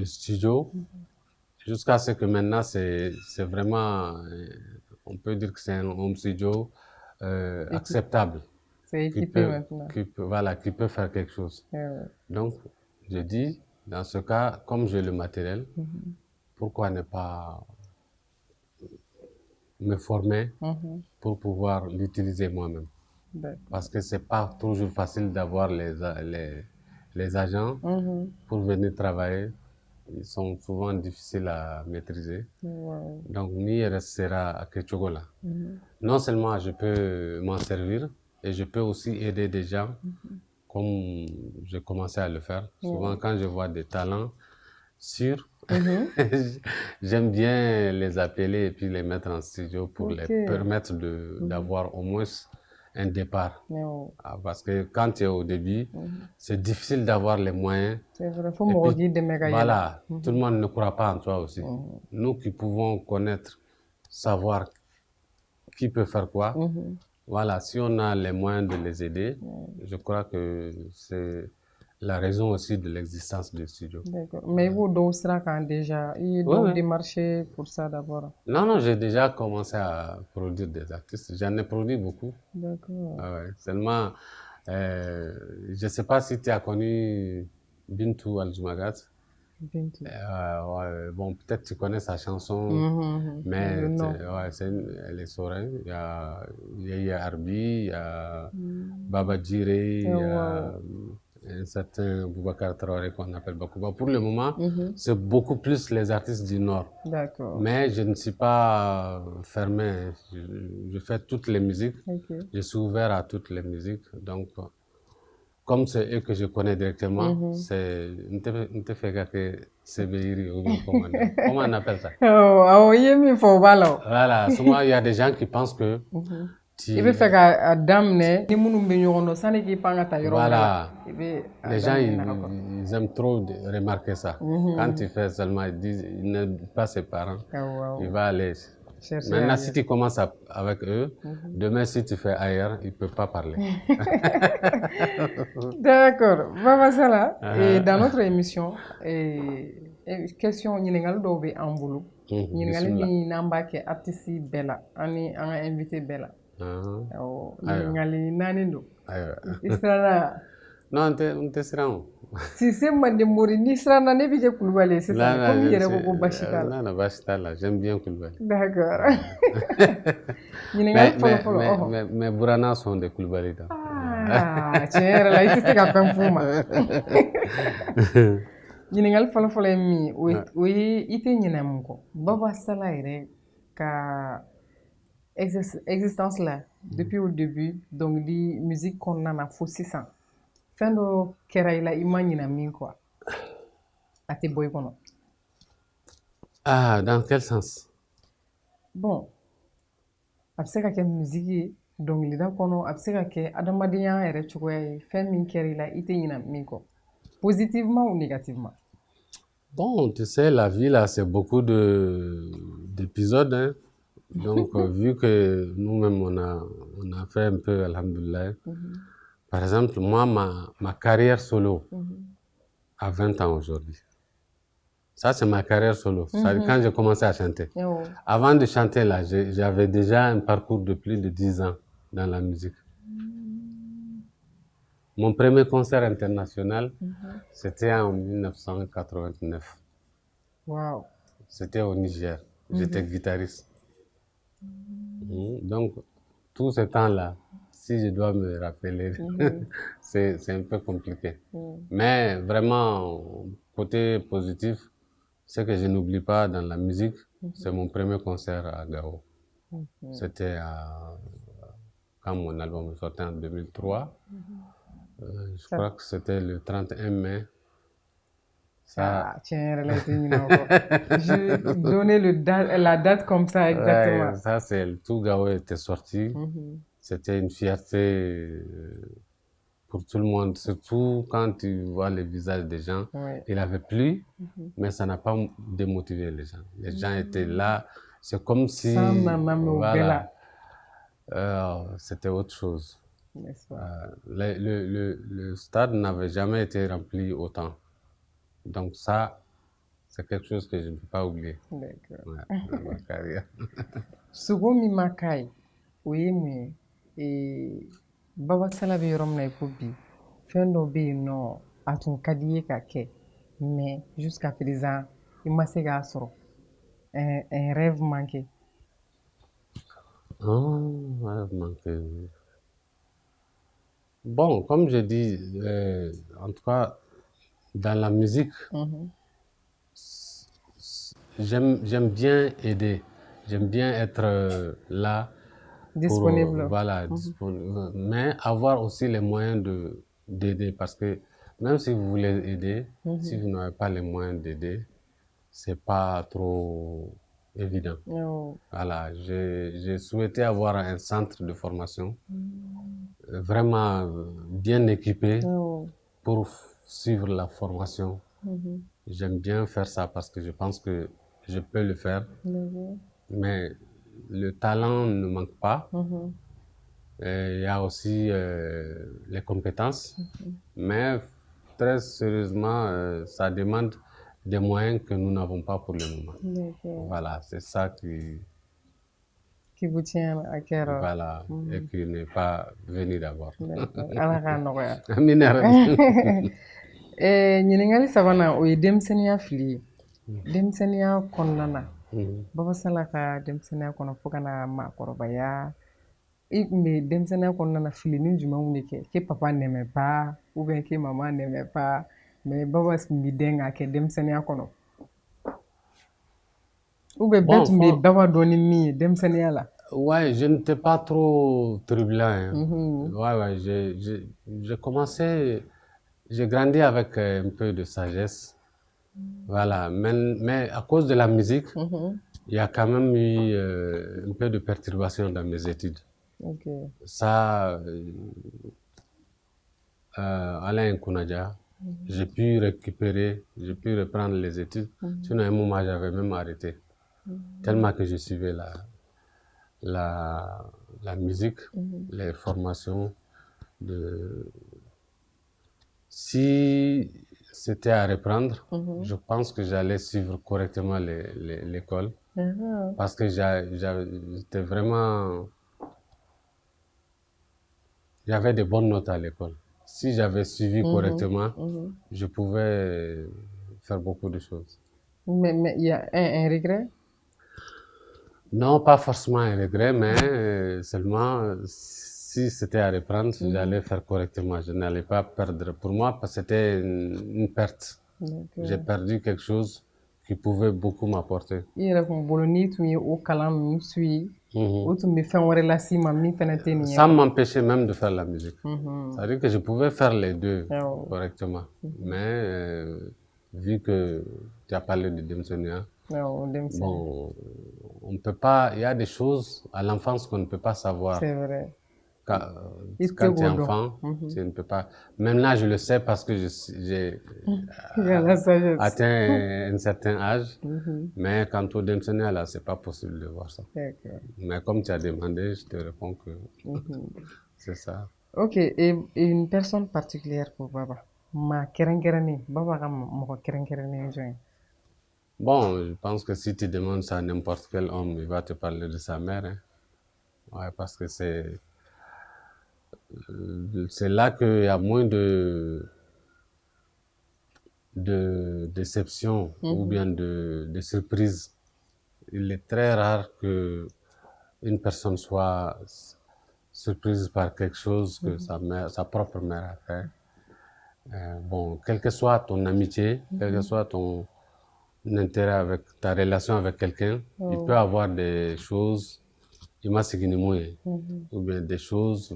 [SPEAKER 3] studio. Jusqu'à ce que maintenant, c'est vraiment, on peut dire que c'est un home studio acceptable.
[SPEAKER 2] C'est équipé maintenant.
[SPEAKER 3] Qui peut faire quelque chose. Donc, je dis, dans ce cas, comme j'ai le matériel, pourquoi ne pas me former pour pouvoir l'utiliser moi-même? Parce que c'est pas toujours facile d'avoir les agents pour venir travailler. Ils sont souvent difficiles à maîtriser. Donc, Ni restera à Ketchogola. Non seulement je peux m'en servir, et je peux aussi aider des gens, comme j'ai commencé à le faire. Souvent, quand je vois des talents sûrs, j'aime bien les appeler et puis les mettre en studio pour les permettre d'avoir au moins un départ. Parce que quand tu es au début, c'est difficile d'avoir les moyens.
[SPEAKER 2] C'est vrai, il faut me
[SPEAKER 3] voilà, tout le monde ne croit pas en toi aussi. Nous qui pouvons connaître, savoir qui peut faire quoi, voilà, si on a les moyens de les aider, je crois que c'est la raison aussi de l'existence du studio.
[SPEAKER 2] D'accord. Mais vous, quand déjà, il doit démarcher pour ça d'abord?
[SPEAKER 3] Non, j'ai déjà commencé à produire des artistes. J'en ai produit beaucoup.
[SPEAKER 2] D'accord.
[SPEAKER 3] Seulement, je ne sais pas si tu as connu Bintou Aljumagat. Bon, peut-être tu connais sa chanson, mais elle est soreine. Il y a Yaya Arbi, il y a Baba Djire, il y a un certain Boubacar Traoré qu'on appelle Bakouba. Pour le moment, c'est beaucoup plus les artistes du Nord.
[SPEAKER 2] D'accord.
[SPEAKER 3] Mais je ne suis pas fermé. Je fais toutes les musiques. Je suis ouvert à toutes les musiques. Donc, comme c'est eux que je connais directement, c'est comment on appelle ça? Voilà, souvent il y a des gens qui pensent que voilà, les gens ils aiment trop remarquer ça. Quand il fait seulement, il n'aime pas ses parents, il va aller. Maintenant, si tu commences avec eux, demain, si tu fais ailleurs, il ne peut pas parler.
[SPEAKER 2] D'accord. Baba Sala, et dans notre émission, question Ninengal Dobe en boulot. Ninengal ni namba ke artiste Bella, ani an invité Bella. Ninengal nanindo. Israna.
[SPEAKER 3] Non, on te sera.
[SPEAKER 2] Si c'est Mande Mori, ni Israna ne bije Koulibaly, c'est ça. Comme il y a beaucoup Bachita.
[SPEAKER 3] Non, Bachita là, j'aime bien Koulibaly.
[SPEAKER 2] D'accord.
[SPEAKER 3] Mais Bourana sont des Koulibaly.
[SPEAKER 2] Ah, tiens, là, il t'est capable de Ninengal fɔlɔfɔlɔ mi o ye i tɛ ɲinɛ mun kɔ Baba Sala yɛrɛ ka existence là depuis au début donc di musique kɔnɔna na fo sisan fɛn dɔ kɛra i la i ma ɲinɛ min kɔ a tɛ bɔ i kɔnɔ.
[SPEAKER 3] Ah, dans quel sens?
[SPEAKER 2] Bon, a bɛ se ka kɛ musique ye dɔnkilida kɔnɔ a bɛ se ka kɛ adamadenya yɛrɛ cogoya ye fɛn min kɛra i la i tɛ ɲinɛ min kɔ positivement ou négativement?
[SPEAKER 3] Bon, tu sais, la vie, là, c'est beaucoup d'épisodes. Hein. Donc, vu que nous-mêmes, on a fait un peu, alhamdoulilah. Par exemple, moi, ma carrière solo, à 20 ans aujourd'hui. Ça, c'est ma carrière solo. C'est quand j'ai commencé à chanter. Avant de chanter, là, j'avais déjà un parcours de plus de 10 ans dans la musique. Mon premier concert international, c'était en 1989.
[SPEAKER 2] Wow.
[SPEAKER 3] C'était au Niger. J'étais guitariste. Donc, tout ce temps-là, si je dois me rappeler, c'est un peu compliqué. Mais vraiment, côté positif, c'est que je n'oublie pas dans la musique, c'est mon premier concert à Gao. C'était quand mon album est sorti en 2003. Je crois que c'était le 31 mai. Ça...
[SPEAKER 2] Je donnais la date comme ça, exactement.
[SPEAKER 3] Ouais, ça, c'est tout Gao était sorti. C'était une fierté pour tout le monde, surtout quand tu vois les visages des gens.
[SPEAKER 2] Ouais.
[SPEAKER 3] Il avait plu, mais ça n'a pas démotivé les gens. Les gens étaient là. C'est comme si... Voilà. C'était autre chose. Le stade n'avait jamais été rempli autant. Donc ça, c'est quelque chose que je ne peux pas oublier.
[SPEAKER 2] D'accord.
[SPEAKER 3] Ouais, dans ma carrière.
[SPEAKER 2] Sogo min ma k'a ye o ye mun ye Baba Sala bɛ yɔrɔ min na i ko bi fɛn dɔ bɛ yen nɔ a tun ka di i ye ka kɛ mais jusqu'à présent i ma se k'a sɔrɔ un rêve manqué.
[SPEAKER 3] Un rêve manqué. Bon, comme je dis, en tout cas, dans la musique, j'aime bien aider. J'aime bien être là.
[SPEAKER 2] Disponible.
[SPEAKER 3] Pour, voilà, disponible. Mais avoir aussi les moyens d'aider. Parce que même si vous voulez aider, si vous n'avez pas les moyens d'aider, c'est pas trop évident. Voilà, j'ai souhaité avoir un centre de formation vraiment bien équipé pour suivre la formation. J'aime bien faire ça parce que je pense que je peux le faire. Mais le talent ne manque pas. Il y a aussi les compétences. Mais très sérieusement, ça demande des moyens que nous n'avons pas pour le moment. Voilà, c'est ça
[SPEAKER 2] qui vous tient à cœur.
[SPEAKER 3] Voilà, et qui n'est pas venu d'abord.
[SPEAKER 2] Ala k'a nɔgɔya.
[SPEAKER 3] Amina rabi.
[SPEAKER 2] Ɲininkali sabanan o ye denmisɛnninya fili ye. Denmisɛnninya kɔnɔna na Baba Sala ka denmisɛnninya kɔnɔ fo ka na maakɔrɔbaya i tun bɛ denmisɛnninya kɔnɔna na filini jumɛnw de kɛ que papa n'aimait pas ou bien que maman n'aimait pas mais Baba tun bɛ dɛn k'a kɛ denmisɛnninya kɔnɔ ou bien bɛɛ tun bɛ Baba dɔn ni min ye denmisɛnninya la.
[SPEAKER 3] Ouais, je n'étais pas trop turbulent. Ouais, j'ai commencé, j'ai grandi avec un peu de sagesse. Voilà, mais à cause de la musique, il y a quand même eu un peu de perturbation dans mes études. Ça, Alain Kounadia, j'ai pu récupérer, j'ai pu reprendre les études. Sinon, à un moment, j'avais même arrêté. Tellement que je suivais la musique, les formations. Si c'était à reprendre, je pense que j'allais suivre correctement l'école. Parce que j'étais vraiment... J'avais de bonnes notes à l'école. Si j'avais suivi correctement, je pouvais faire beaucoup de choses.
[SPEAKER 2] Mais il y a un regret?
[SPEAKER 3] Non, pas forcément un regret, mais seulement si c'était à reprendre, j'allais faire correctement. Je n'allais pas perdre. Pour moi, c'était une perte. J'ai perdu quelque chose qui pouvait beaucoup m'apporter. Ça m'empêchait même de faire la musique. C'est-à-dire que je pouvais faire les deux correctement. Mais vu que tu as parlé de Demsonia, bon, on ne peut pas, il y a des choses à l'enfance qu'on ne peut pas savoir.
[SPEAKER 2] C'est vrai.
[SPEAKER 3] Quand tu es enfant, tu ne peux pas. Même là, je le sais parce que j'ai atteint un certain âge. Mais quant au Demsonia, là, c'est pas possible de voir ça. Mais comme tu as demandé, je te réponds que c'est ça.
[SPEAKER 2] Ok, et une personne particulière pour Baba?
[SPEAKER 3] Bon, je pense que si tu demandes ça à n'importe quel homme, il va te parler de sa mère. Hein. Ouais, parce que c'est là qu'il y a moins de déception ou bien de surprise. Il est très rare que une personne soit surprise par quelque chose que sa propre mère a fait. Bon, quelle que soit ton amitié, quel que soit ton intérêt avec ta relation avec quelqu'un, il peut avoir des choses ou bien des choses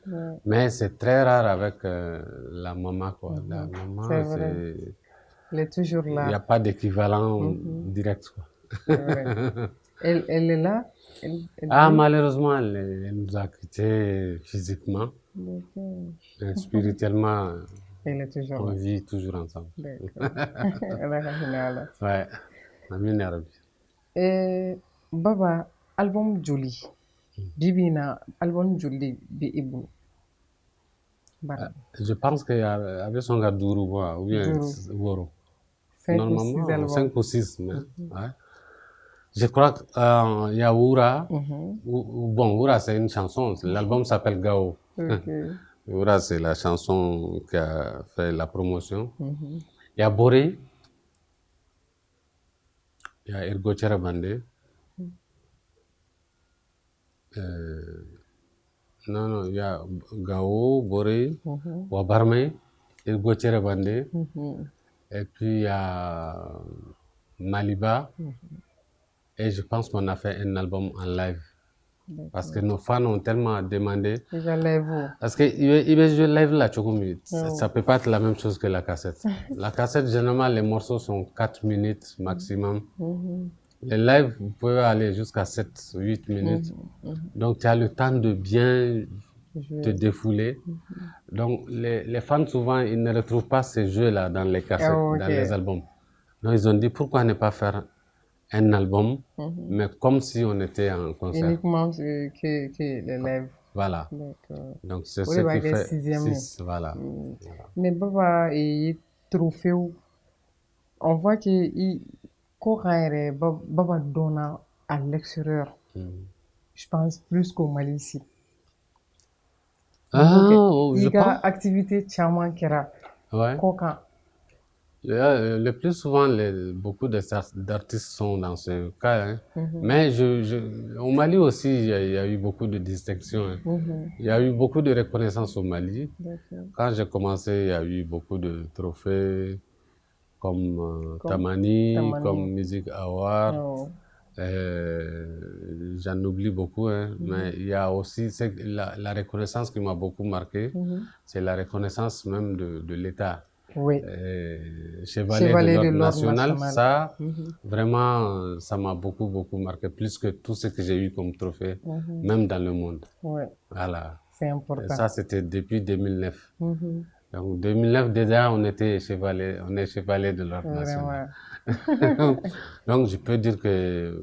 [SPEAKER 2] Ouais.
[SPEAKER 3] Mais c'est très rare avec la maman, quoi. La maman,
[SPEAKER 2] C'est vrai. Elle est toujours
[SPEAKER 3] il n'y a
[SPEAKER 2] là.
[SPEAKER 3] pas d'équivalent direct, quoi.
[SPEAKER 2] C'est vrai. Elle est là? Elle
[SPEAKER 3] Ah,
[SPEAKER 2] vit?
[SPEAKER 3] malheureusement, elle nous a quittés physiquement.
[SPEAKER 2] D'accord.
[SPEAKER 3] Et spirituellement,
[SPEAKER 2] Elle est toujours
[SPEAKER 3] on
[SPEAKER 2] là.
[SPEAKER 3] vit toujours ensemble.
[SPEAKER 2] D'accord. Allah ka hinɛ a la.
[SPEAKER 3] Ouais. Amin ya Rabbi.
[SPEAKER 2] Baba, album joli bi bi in na album joli de bɛ e bolo baara
[SPEAKER 3] Je pense qu'il y avait son gars Dourouba, ou bien
[SPEAKER 2] Duuru.
[SPEAKER 3] Woro.
[SPEAKER 2] 5 ou 6
[SPEAKER 3] Normalement,
[SPEAKER 2] albums.
[SPEAKER 3] 5 ou 6. Mais, ouais. Je crois qu'il y a Oura. Bon, Oura, c'est une chanson. L'album s'appelle Gao.
[SPEAKER 2] Ok.
[SPEAKER 3] Oura, c'est la chanson qui a fait la promotion. Il y a Boré. Il y a Ergo Bandé. Non, il y a Gao, Boré, Wabarme, Ergo Bandé. Et puis il y a Maliba. Et je pense qu'on a fait un album en live. Parce que nos fans ont tellement demandé.
[SPEAKER 2] Il va live.
[SPEAKER 3] Parce que il va jouer live là, ça peut pas être la même chose que la cassette. La cassette, généralement, les morceaux sont 4 minutes maximum. Les lives, vous pouvez aller jusqu'à 7, 8 minutes. Donc, tu as le temps de bien te défouler. Donc, les fans, souvent, ils ne retrouvent pas ces jeux-là dans les cassettes, dans les albums. Donc, ils ont dit, pourquoi ne pas faire un album, mais comme si on était en concert.
[SPEAKER 2] Uniquement que les lives.
[SPEAKER 3] Voilà.
[SPEAKER 2] D'accord.
[SPEAKER 3] Donc, c'est ce qui fait 6. Voilà.
[SPEAKER 2] Mais Baba et trophée, on voit que Baba donne à l'extérieur. Je pense plus qu'au Mali ici.
[SPEAKER 3] Je
[SPEAKER 2] pense. Activité Tchaman Kera.
[SPEAKER 3] Ouais.
[SPEAKER 2] Koka.
[SPEAKER 3] Le plus souvent, beaucoup d'artistes sont dans ce cas. Hein. Mais au Mali aussi, il y a eu beaucoup de distinctions. Hein. Il y a eu beaucoup de reconnaissance au Mali. Quand j'ai commencé, il y a eu beaucoup de trophées comme Tamani, comme Music Award. J'en oublie beaucoup, hein. Mais il y a aussi la reconnaissance qui m'a beaucoup marqué. C'est la reconnaissance même de l'État.
[SPEAKER 2] Oui.
[SPEAKER 3] Chevalier de l'Ordre national, ça, vraiment, ça m'a beaucoup, beaucoup marqué, plus que tout ce que j'ai eu comme trophée, même dans le monde.
[SPEAKER 2] Oui.
[SPEAKER 3] Voilà.
[SPEAKER 2] C'est important.
[SPEAKER 3] Et ça, c'était depuis 2009. Donc, 2009, déjà, on est chevalier de l'Ordre national. Donc, je peux dire que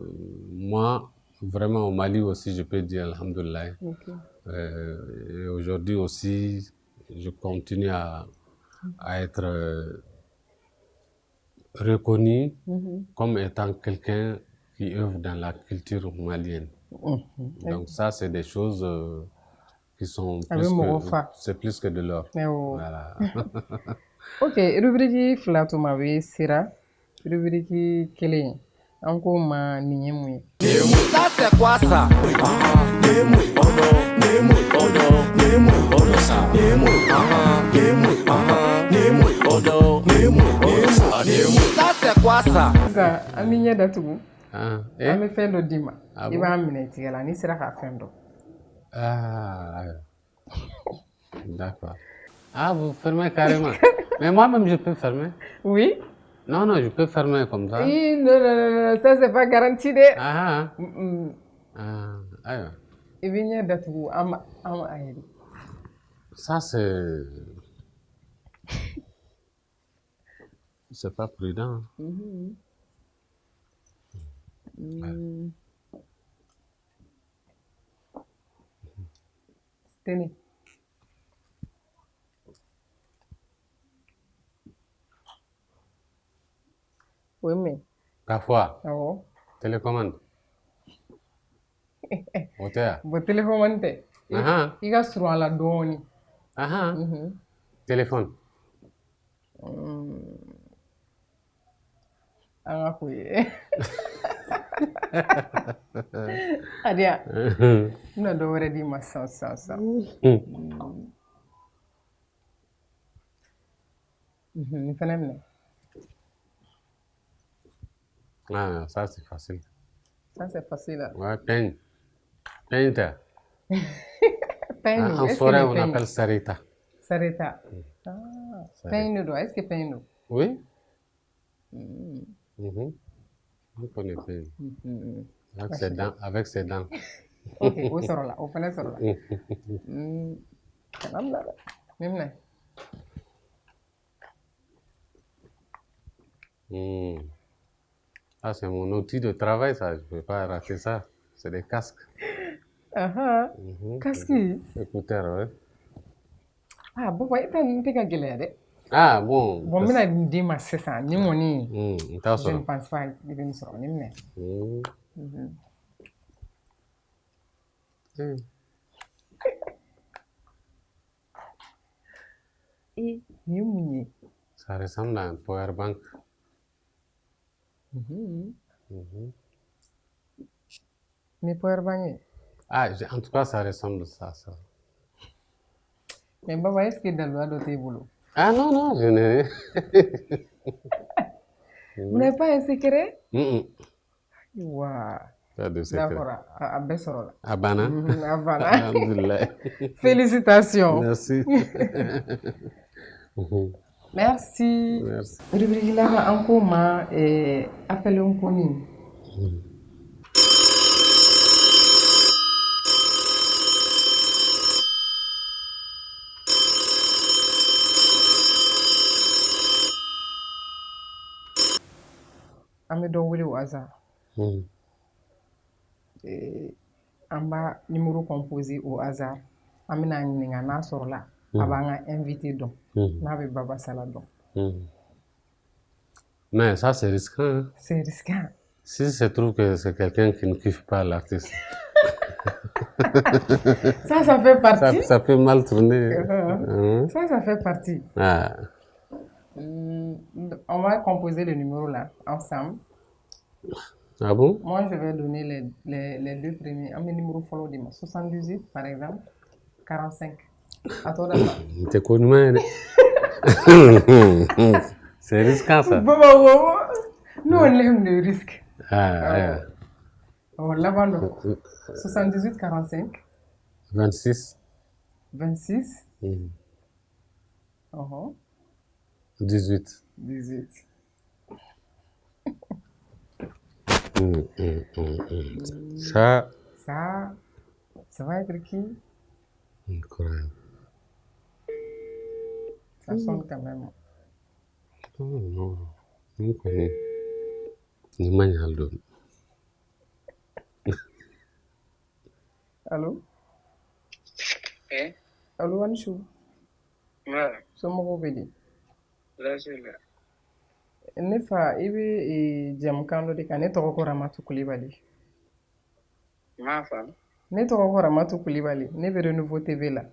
[SPEAKER 3] moi, vraiment, au Mali aussi, je peux dire Alhamdoulilah. Et aujourd'hui aussi, je continue à être reconnu comme étant quelqu'un qui œuvre dans la culture malienne. Donc ça, c'est des choses qui sont plus que de l'or. Voilà.
[SPEAKER 2] Ok, rubrique Flatuma be sira, rubrique kelen. An ko ma nin ye mun ye?
[SPEAKER 4] Ça c'est quoi ça? Ça c'est quoi ça?
[SPEAKER 2] Nka an b'i ɲɛ datugu.
[SPEAKER 3] An
[SPEAKER 2] bɛ fɛn dɔ d'i ma. I b'a minɛ tigɛ la n'i sera k'a fɛn dɔn.
[SPEAKER 3] D'accord. Ah, vous fermez carrément. Mais moi-même, je peux fermer.
[SPEAKER 2] Oui.
[SPEAKER 3] Non, je peux fermer comme ça.
[SPEAKER 2] Non, ça c'est pas garanti de.
[SPEAKER 3] Aïe.
[SPEAKER 2] I b'i ɲɛ datugu an ma a ye de.
[SPEAKER 3] Ça, c'est pas prudent.
[SPEAKER 2] Tenez. Oui, mais.
[SPEAKER 3] Parfois.
[SPEAKER 2] Awɔ.
[SPEAKER 3] Télécommande. O tɛ yan.
[SPEAKER 2] Bon, téléphone tɛ. I ka surun a la dɔɔnin.
[SPEAKER 3] Téléphone.
[SPEAKER 2] An ka ko ye. Adiya. N bɛna dɔ wɛrɛ d'i ma sisan. Nin fɛnɛ minɛ.
[SPEAKER 3] Ça c'est facile.
[SPEAKER 2] Ça c'est facile.
[SPEAKER 3] Ouais, peigne tɛ.
[SPEAKER 2] Peino.
[SPEAKER 3] En forêt, on appelle sarita.
[SPEAKER 2] Sarita. Ah, peino, est-ce que peino?
[SPEAKER 3] Oui. On connaît peino. Avec ses dents.
[SPEAKER 2] Ok, où sera là? Où fallait sera là? Même là.
[SPEAKER 3] Ah, c'est mon outil de travail, ça. Je ne peux pas rater ça. C'est des casques.
[SPEAKER 2] Casque.
[SPEAKER 3] Écouteurs, ouais.
[SPEAKER 2] Ah, bon, ouais, t'as une petite galère.
[SPEAKER 3] Ah, bon.
[SPEAKER 2] Bon, mais là, dis-moi, c'est ça. Ni mon ni. Je ne
[SPEAKER 3] Ni
[SPEAKER 2] pense pas qu'il vienne sur le même. Et ni mon.
[SPEAKER 3] Ça ressemble à un power bank.
[SPEAKER 2] Mais power bank.
[SPEAKER 3] Ah, en tout cas, ça ressemble à ça.
[SPEAKER 2] Mais Baba, est-ce que dans le doigt de tes boulots?
[SPEAKER 3] Ah non, non, je n'ai rien.
[SPEAKER 2] Vous n'avez pas un secret?
[SPEAKER 3] Waouh. Pas de secret.
[SPEAKER 2] D'accord, à Bessorola.
[SPEAKER 3] À Bana.
[SPEAKER 2] À Bana.
[SPEAKER 3] Alhamdulillah.
[SPEAKER 2] Félicitations.
[SPEAKER 3] Merci.
[SPEAKER 2] Merci.
[SPEAKER 3] Merci.
[SPEAKER 2] Rubrique là, en commun, appelons connu. An bɛ dɔ wele au hasard. An b'a numéro composé au hasard. An bɛna ɲininka n'a sɔrɔla a b'an ka invité dɔn n'a bɛ Baba Sala dɔn.
[SPEAKER 3] Mais ça, c'est risquant. Hein?
[SPEAKER 2] C'est risquant.
[SPEAKER 3] Si se trouve que c'est quelqu'un qui ne kiffe pas l'artiste.
[SPEAKER 2] Ça fait partie.
[SPEAKER 3] Ça peut mal tourner.
[SPEAKER 2] Ça fait partie.
[SPEAKER 3] Ah.
[SPEAKER 2] On va composer le numéro là, ensemble.
[SPEAKER 3] Ah bon?
[SPEAKER 2] Moi, je vais donner les deux premiers. Un numéro follow de 78, par exemple. 45. À toi d'abord.
[SPEAKER 3] T'es connu, mais... C'est risquant, ça.
[SPEAKER 2] Nous, on aime le risque.
[SPEAKER 3] Ah,
[SPEAKER 2] ouais. Là-bas, 78, 45.
[SPEAKER 3] 26.
[SPEAKER 2] 26.
[SPEAKER 3] 18.
[SPEAKER 2] 18.
[SPEAKER 3] Ça
[SPEAKER 2] va être qui?
[SPEAKER 3] Incroyable.
[SPEAKER 2] Ça sonne quand même.
[SPEAKER 3] Non. Okay. Ni Aldo.
[SPEAKER 2] Allô?
[SPEAKER 5] Eh?
[SPEAKER 2] Allô, Anshu?
[SPEAKER 5] Ouais.
[SPEAKER 2] Somɔgɔw bɛ di?
[SPEAKER 5] Lafiya.
[SPEAKER 2] Ne fa i bɛ jamukan dɔ de kan ne tɔgɔ ko Ramatu Kulibali.
[SPEAKER 5] M'a faamu.
[SPEAKER 2] Ne tɔgɔ ko Ramatu Kulibali ne bɛ Renouveau TV la.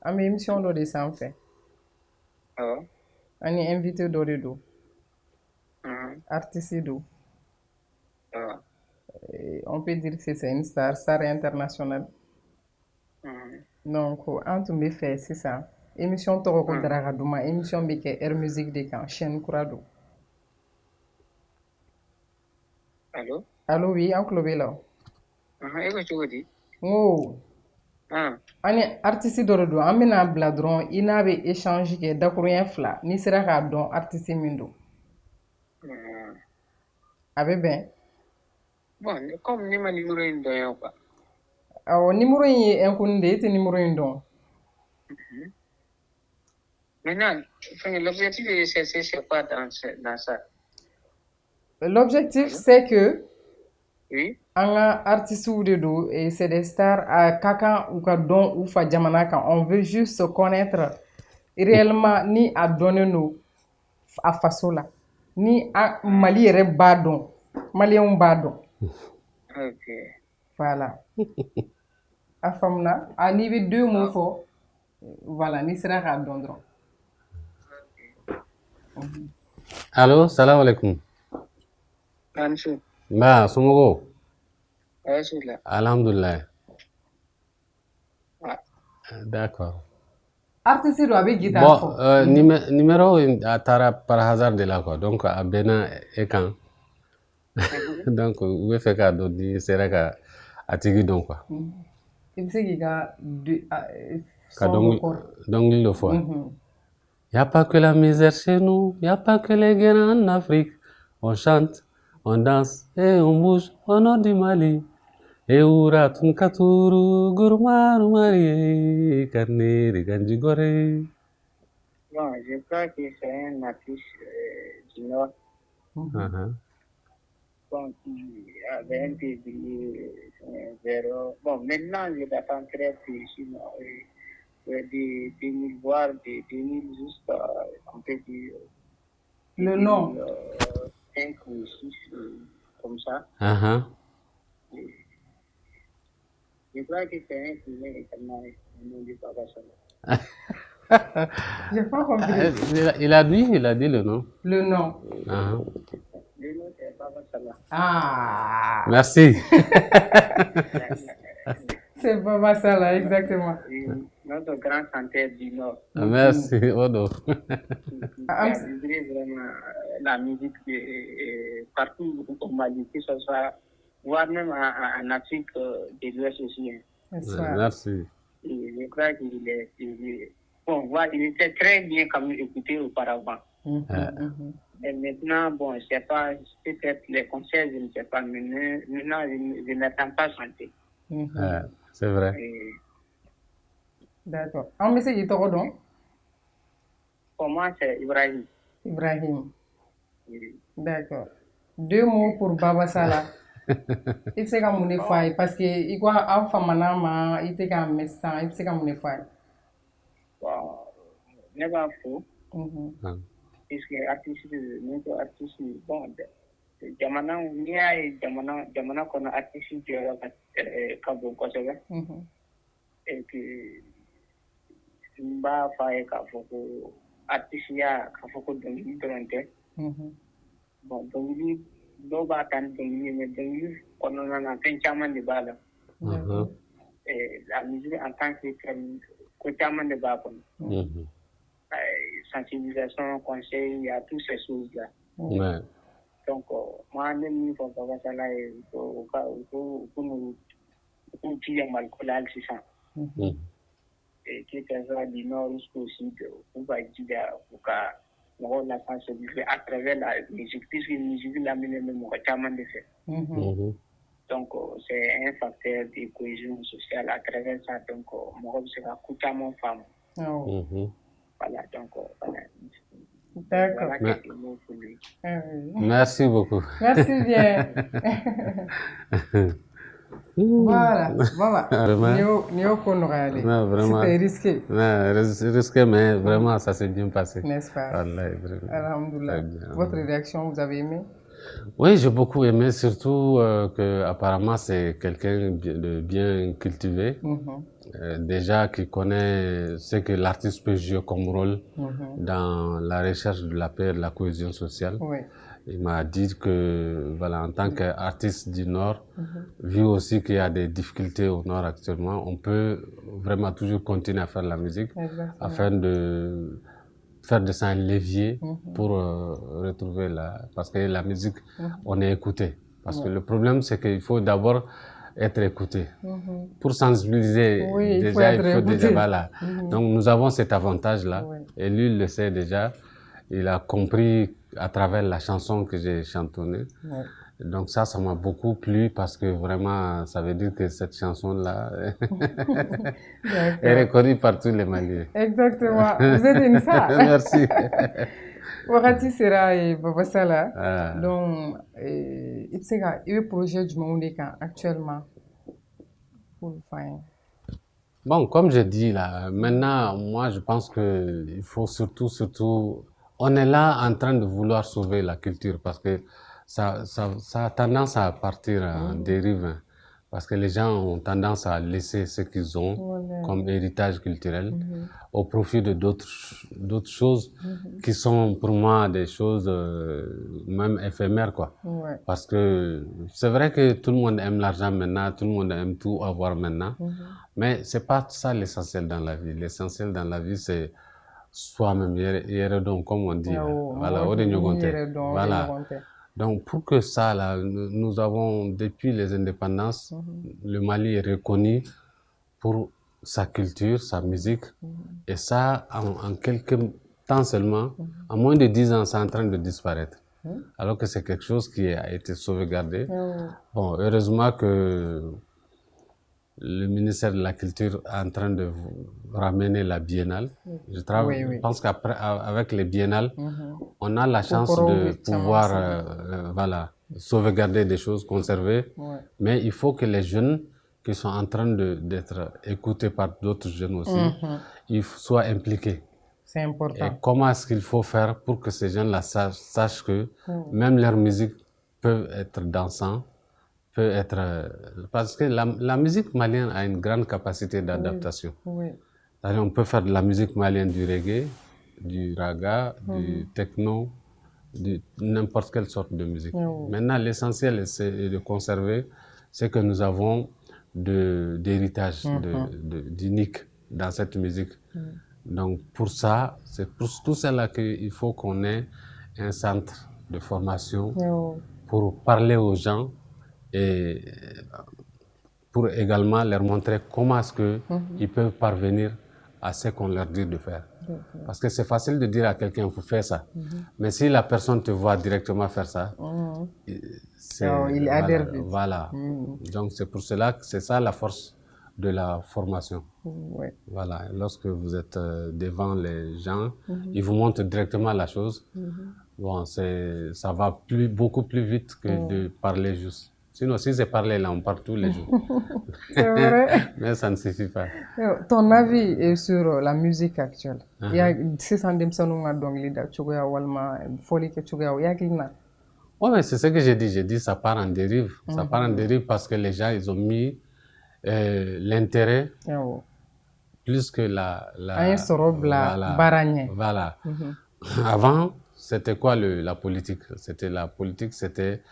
[SPEAKER 2] An bɛ émission dɔ de sanfɛ.
[SPEAKER 5] Awɔ.
[SPEAKER 2] An ni invité dɔ de don. Artiste don. On peut dire que c'est une star internationale. Donc an tun bɛ fɛ sisan émission tɔgɔ ko Daraka Duma émission bɛ kɛ Air Musique de kan chaîne kura don.
[SPEAKER 5] Allô?
[SPEAKER 2] Allô, oui, an tulo b'e la.
[SPEAKER 5] E ko cogo di?
[SPEAKER 2] N ko an ni artiste dɔ de don an bɛna bila dɔrɔn i n'a bɛ échange kɛ dakuruɲɛ 2 n'i sera k'a dɔn artiste min don. A bɛ bɛn?
[SPEAKER 5] Bon, comme ne ma numéro in dɔn yan quoi.
[SPEAKER 2] Awɔ, numéro in ye inconnu de ye, e tɛ numéro in dɔn.
[SPEAKER 5] Maintenant, l'objectif c'est quoi dans ça?
[SPEAKER 2] L'objectif c'est que
[SPEAKER 5] oui,
[SPEAKER 2] an ka artistes de don c'est des stars a ka kan u ka dɔn u fa jamana kan. On veut juste connaître réellement ni a dɔnnen don a faso la ni Mali yɛrɛ b'a dɔn maliyɛnw b'a dɔn.
[SPEAKER 5] Ok.
[SPEAKER 2] Voilà. A faamuna n'i bɛ 2 mots fɔ voilà n'i sera k'a dɔn dɔrɔn.
[SPEAKER 3] Allô, salam alaikum.
[SPEAKER 5] Ansu.
[SPEAKER 3] Ba, somɔgɔw?
[SPEAKER 5] Alhamdulillah.
[SPEAKER 3] Alhamdulillah. D'accord.
[SPEAKER 2] Artiste do a bɛ guitare fɔ.
[SPEAKER 3] Bon, numéro a taara par hasard de la quoi, donc a bɛnna e kan. Donc u bɛ fɛ k'a dɔn ni sera ka a tigi dɔn quoi.
[SPEAKER 2] il be se k'i ka
[SPEAKER 3] Ka
[SPEAKER 2] son dɔ kɔrɔ.
[SPEAKER 3] dongili dɔ fɔ. Y a pas que la misère chez nous, y a pas que les guerres en Afrique. On chante, on danse et on bouge au nord du Mali. Et ura tunkaturu gurmaru mari karniri ganjigore.
[SPEAKER 5] Bon, je crois que c'est un artiste du Nord. Bon, qui avait un peu brillé vers... Bon, maintenant, je l'attends très précis, de 2000, voire de 2000 jusqu'à, on peut dire...
[SPEAKER 2] Le nom
[SPEAKER 5] 5 ou 6, comme ça. Je crois que c'est un film également, au nom du Baba Sala.
[SPEAKER 2] J'ai pas compris.
[SPEAKER 3] Il a dit le nom.
[SPEAKER 2] Le nom.
[SPEAKER 5] Le nom, c'est Baba Sala.
[SPEAKER 2] Ah.
[SPEAKER 3] Merci.
[SPEAKER 2] C'est Baba Sala, exactement.
[SPEAKER 5] Notre grand chanteur du Nord.
[SPEAKER 3] Merci, Odo.
[SPEAKER 5] Qui a livré vraiment la musique partout au Mali, que ce soit, voire même en Afrique de l'Ouest aussi.
[SPEAKER 3] Merci.
[SPEAKER 5] Et je crois qu'il est... Bon, voilà, il était très bien comme écouté auparavant. Et maintenant, bon, je ne sais pas, peut-être les concerts, je ne sais pas, mais maintenant, je n'attends pas chanter.
[SPEAKER 3] C'est vrai.
[SPEAKER 2] D'accord. En mais c'est qui tɔgɔ dɔn?
[SPEAKER 5] Pour moi, c'est Ibrahim.
[SPEAKER 2] Ibrahim. D'accord. 2 mots pour Baba Sala. I bɛ se ka mun de f'a ye parce que i ko aw famana ma i tɛ k'a mɛn sisan i bɛ se ka mun de f'a ye?
[SPEAKER 5] Bon, ne b'a fɔ. Puisque artiste n'o artiste bon jamana n'i y'a ye jamana kɔnɔ artiste jɔyɔrɔ ka bon kosɛbɛ. Et puis n b'a fɔ a ye k'a fɔ ko artisiya k'a fɔ ko dɔnkili dɔrɔn tɛ. Bon dɔnkili dɔw b'a ta ni dɔnkili mais dɔnkili kɔnɔna na fɛn caman de b'a la. La musique en tant que telle ko caman de b'a kɔnɔ. Sensibilisation, conseil, il y a toutes ces choses-là. Donc, moi, même une fois que ça là, il faut nous dire mal c'est ça. Et que ce soit du nord jusqu'au sud, on va dire pour la sensibiliser à travers la musique, puisque la musique l'a mené même au caman de fait. Donc, c'est un facteur de cohésion sociale à travers ça. Donc, moi, c'est un coup de mon femme. Voilà, donc, voilà.
[SPEAKER 2] D'accord.
[SPEAKER 3] Merci beaucoup.
[SPEAKER 2] Merci bien. Voilà, Néo Konourali. C'était risqué.
[SPEAKER 3] Risqué, mais vraiment, ça s'est bien passé.
[SPEAKER 2] N'est-ce pas? Alhamdoulilah. Votre réaction, vous avez aimé?
[SPEAKER 3] Oui, j'ai beaucoup aimé, surtout qu'apparemment, c'est quelqu'un de bien cultivé. Déjà qui connaît ce que l'artiste peut jouer comme rôle dans la recherche de la paix et de la cohésion sociale. Il m'a dit que, voilà, en tant qu'artiste du Nord, vu aussi qu'il y a des difficultés au Nord actuellement, on peut vraiment toujours continuer à faire de la musique afin de faire de ça un levier pour retrouver parce que la musique, on est écouté. Parce que le problème, c'est qu'il faut d'abord être écouté. Pour sensibiliser, déjà, il faut déjà, voilà. Donc, nous avons cet avantage-là. Et lui, il le sait déjà. Il a compris à travers la chanson que j'ai chantonnée. Donc, ça m'a beaucoup plu parce que vraiment, ça veut dire que cette chanson-là est reconnue par tous les Maliens.
[SPEAKER 2] Exactement. Vous êtes une femme.
[SPEAKER 3] Merci.
[SPEAKER 2] Wagati sera Baba Sala. Donc, il y a un projet du monde actuellement pour le faire.
[SPEAKER 3] Bon, comme je dis là, maintenant, moi, je pense qu'il faut surtout, on est là en train de vouloir sauver la culture parce que ça a tendance à partir en dérive. Parce que les gens ont tendance à laisser ce qu'ils ont comme héritage culturel au profit de d'autres choses qui sont pour moi des choses même éphémères, quoi. Parce que c'est vrai que tout le monde aime l'argent maintenant, tout le monde aime tout avoir maintenant, mais c'est pas ça l'essentiel dans la vie. L'essentiel dans la vie, c'est soi-même, donc comme on dit. Voilà, voilà. Donc, pour que ça, là, nous avons, depuis les indépendances, le Mali est reconnu pour sa culture, sa musique. Et ça, en quelques temps seulement, en moins de 10 ans, c'est en train de disparaître. Alors que c'est quelque chose qui a été sauvegardé. Bon, heureusement que le ministère de la Culture est en train de ramener la biennale. Je pense qu'après, avec les biennales, on a la chance de pouvoir voilà, sauvegarder des choses, conserver. Mais il faut que les jeunes qui sont en train d'être écoutés par d'autres jeunes aussi, ils soient impliqués.
[SPEAKER 2] C'est important.
[SPEAKER 3] Et comment est-ce qu'il faut faire pour que ces jeunes-là sachent que même leur musique peut être dansante, peut être... parce que la musique malienne a une grande capacité d'adaptation. On peut faire de la musique malienne, du reggae, du raga, du techno, de n'importe quelle sorte de musique. Maintenant, l'essentiel c'est de conserver ce que nous avons d'héritage, d'unique dans cette musique. Donc pour ça, c'est pour tout cela qu'il faut qu'on ait un centre de formation pour parler aux gens et pour également leur montrer comment est-ce qu'ils peuvent parvenir à ce qu'on leur dit de faire. Parce que c'est facile de dire à quelqu'un il faut faire ça, mais si la personne te voit directement faire ça,
[SPEAKER 2] il adhère vite.
[SPEAKER 3] Voilà. Donc c'est pour cela que c'est ça la force de la formation. Voilà. Lorsque vous êtes devant les gens, ils vous montrent directement la chose. Bon, ça va beaucoup plus vite que de parler juste. Sinon, si c'est parler là, on parle tous les jours.
[SPEAKER 2] C'est vrai.
[SPEAKER 3] Mais ça ne suffit pas.
[SPEAKER 2] Ton avis est sur la musique actuelle. Il y a
[SPEAKER 3] oui, mais c'est ce que j'ai dit. J'ai dit ça part en dérive. Ça part en dérive parce que les gens, ils ont mis l'intérêt plus que voilà. Avant, c'était quoi la politique? La politique, c'était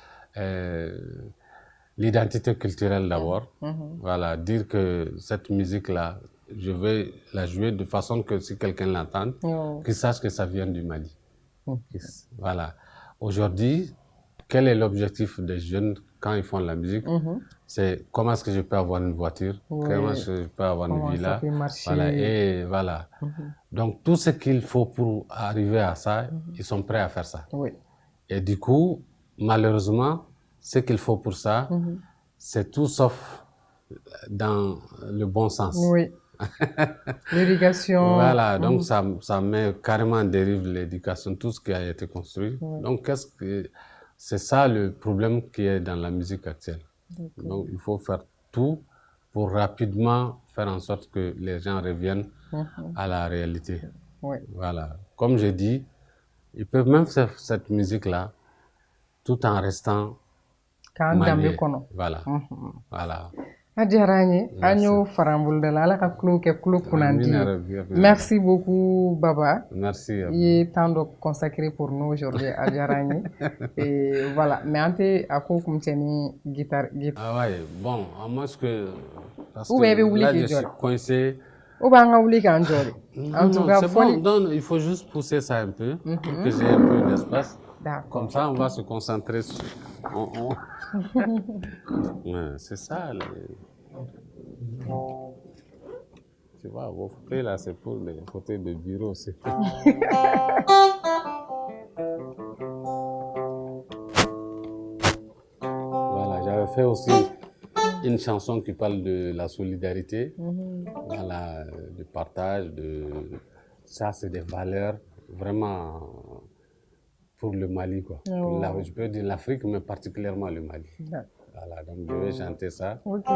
[SPEAKER 3] l'identité culturelle d'abord. Voilà, dire que cette musique-là, je vais la jouer de façon que si quelqu'un l'entend, qu'il sache que ça vient du Mali. Voilà. Aujourd'hui, quel est l'objectif des jeunes quand ils font de la musique? C'est comment est-ce que je peux avoir une voiture, comment est-ce que je peux avoir une villa, voilà, et voilà. Donc tout ce qu'il faut pour arriver à ça, ils sont prêts à faire ça. Et du coup, malheureusement, ce qu'il faut pour ça, c'est tout sauf dans le bon sens.
[SPEAKER 2] L'éducation.
[SPEAKER 3] Voilà, donc ça met carrément en dérive l'éducation, tout ce qui a été construit. Donc c'est ça le problème qui est dans la musique actuelle. Donc il faut faire tout pour rapidement faire en sorte que les gens reviennent à la réalité. Voilà. Comme je dis, ils peuvent même faire cette musique-là tout en restant maliens. Voilà. Voilà.
[SPEAKER 2] Merci beaucoup, Baba.
[SPEAKER 3] Merci.
[SPEAKER 2] Il est temps de consacrer pour nous aujourd'hui à Djarani. Et voilà. Mais ante ako kumteni guitare.
[SPEAKER 3] Ah ouais, bon, à moins que parce
[SPEAKER 2] que
[SPEAKER 3] là je suis coincé.
[SPEAKER 2] En tout cas,
[SPEAKER 3] c'est bon. Donc, il faut juste pousser ça un peu pour que j'ai un peu d'espace. Comme ça, on va se concentrer sur. C'est ça. Tu vois, vos fauteuils là, c'est pour les fauteuils de bureau aussi. Voilà, j'avais fait aussi une chanson qui parle de la solidarité, voilà, du partage, ça c'est des valeurs vraiment pour le Mali, quoi. Je peux dire l'Afrique, mais particulièrement le Mali. Voilà, donc je vais chanter ça.
[SPEAKER 2] Ok.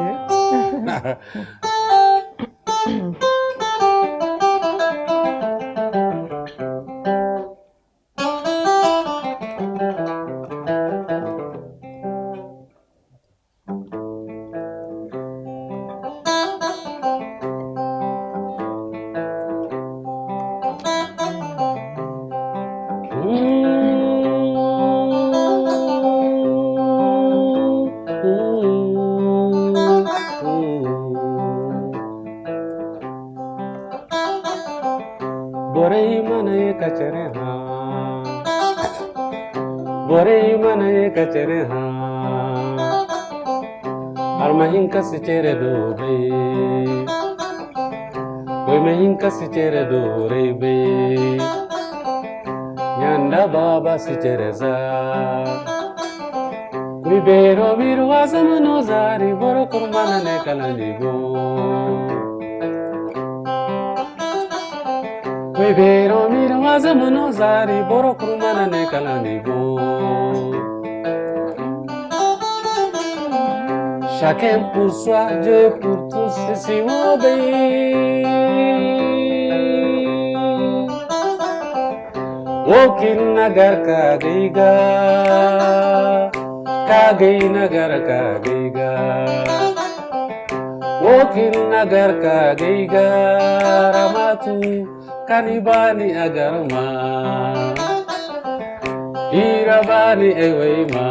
[SPEAKER 3] Armahin kasi chere do be Hinka si chere do rebe Nyanda baba si chere za Bero biro azama no zari boro kurmana ne kalanigo Bero biro azama no zari boro kurmana ne kalanigo Chacun pour soi, Dieu pour tous, et si on obéit Wokin nagar kageiga Kagei nagar kageiga Wokin nagar kageiga Ramatu kanibani agarma Irabani eweima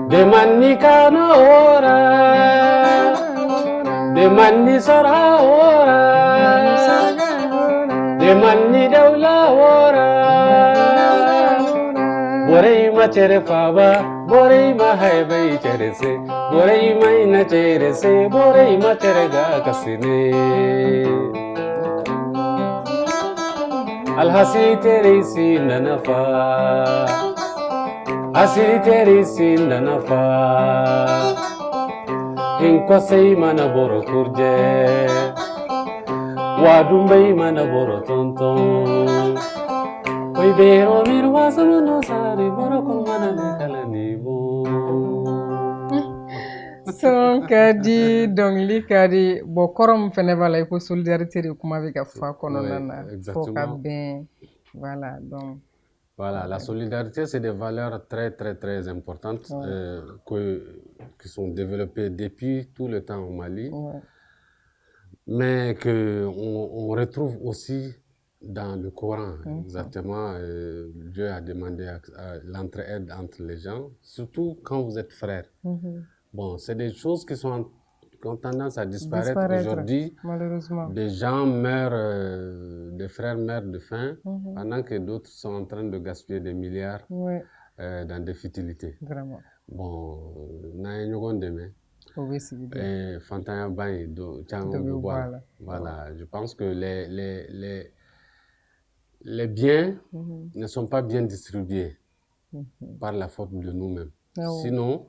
[SPEAKER 3] Demani kana ora Demani sara ora Demani daula ora Borei ma chere faba Borei ma haibai chere se Borei ma ina chere se Borei ma chere ga kasine Alhasi tere si nanafa Asiri teri sinda nafa Hinko sei mana boro kurje Wadumbai mana boro tonton Koi bero mirwa samano sari boro kumana nekala nibo
[SPEAKER 2] Son kadi dongli kadi bo korom fene bala ko solidarité de kuma be ka fa kono nana fo ka ben voilà donc
[SPEAKER 3] Voilà, la solidarité, c'est des valeurs très, très, très importantes qui sont développées depuis tout le temps au Mali, mais qu'on retrouve aussi dans le Coran. Exactement, Dieu a demandé l'entraide entre les gens, surtout quand vous êtes frères. Bon, c'est des choses qui ont tendance à disparaître aujourd'hui.
[SPEAKER 2] Malheureusement.
[SPEAKER 3] Des gens meurent, des frères meurent de faim, pendant que d'autres sont en train de gaspiller des milliards dans des futilités.
[SPEAKER 2] Vraiment.
[SPEAKER 3] Bon, voilà, je pense que les biens ne sont pas bien distribués par la faute de nous-mêmes. Sinon,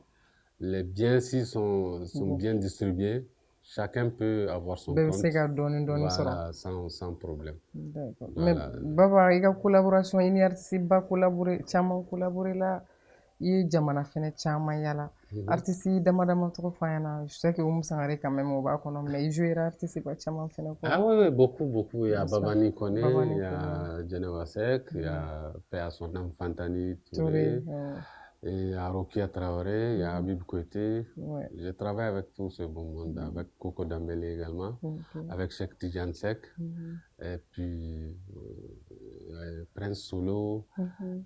[SPEAKER 3] les biens, s'ils sont bien distribués, chacun peut avoir son compte, voilà, sans problème.
[SPEAKER 2] D'accord. Voilà. Mais Baba, il y a collaboration, il y a collaboré, là, il y a jamana fene chama yala. Artiste dama trop fayana. Je sais que vous m'sangare quand même au bas mais il joue artiste pas chama fene quoi.
[SPEAKER 3] Ah oui, beaucoup. Il y a Babani Kone, il y a Djenewasek, il y a Père Sonam Fantani Touré. Il y a Rokia Traoré, il y a Habib Kouete. Je travaille avec tout ce bon monde, avec Koko Dambele également, avec Cheikh Tijan Sek, et puis Prince Solo,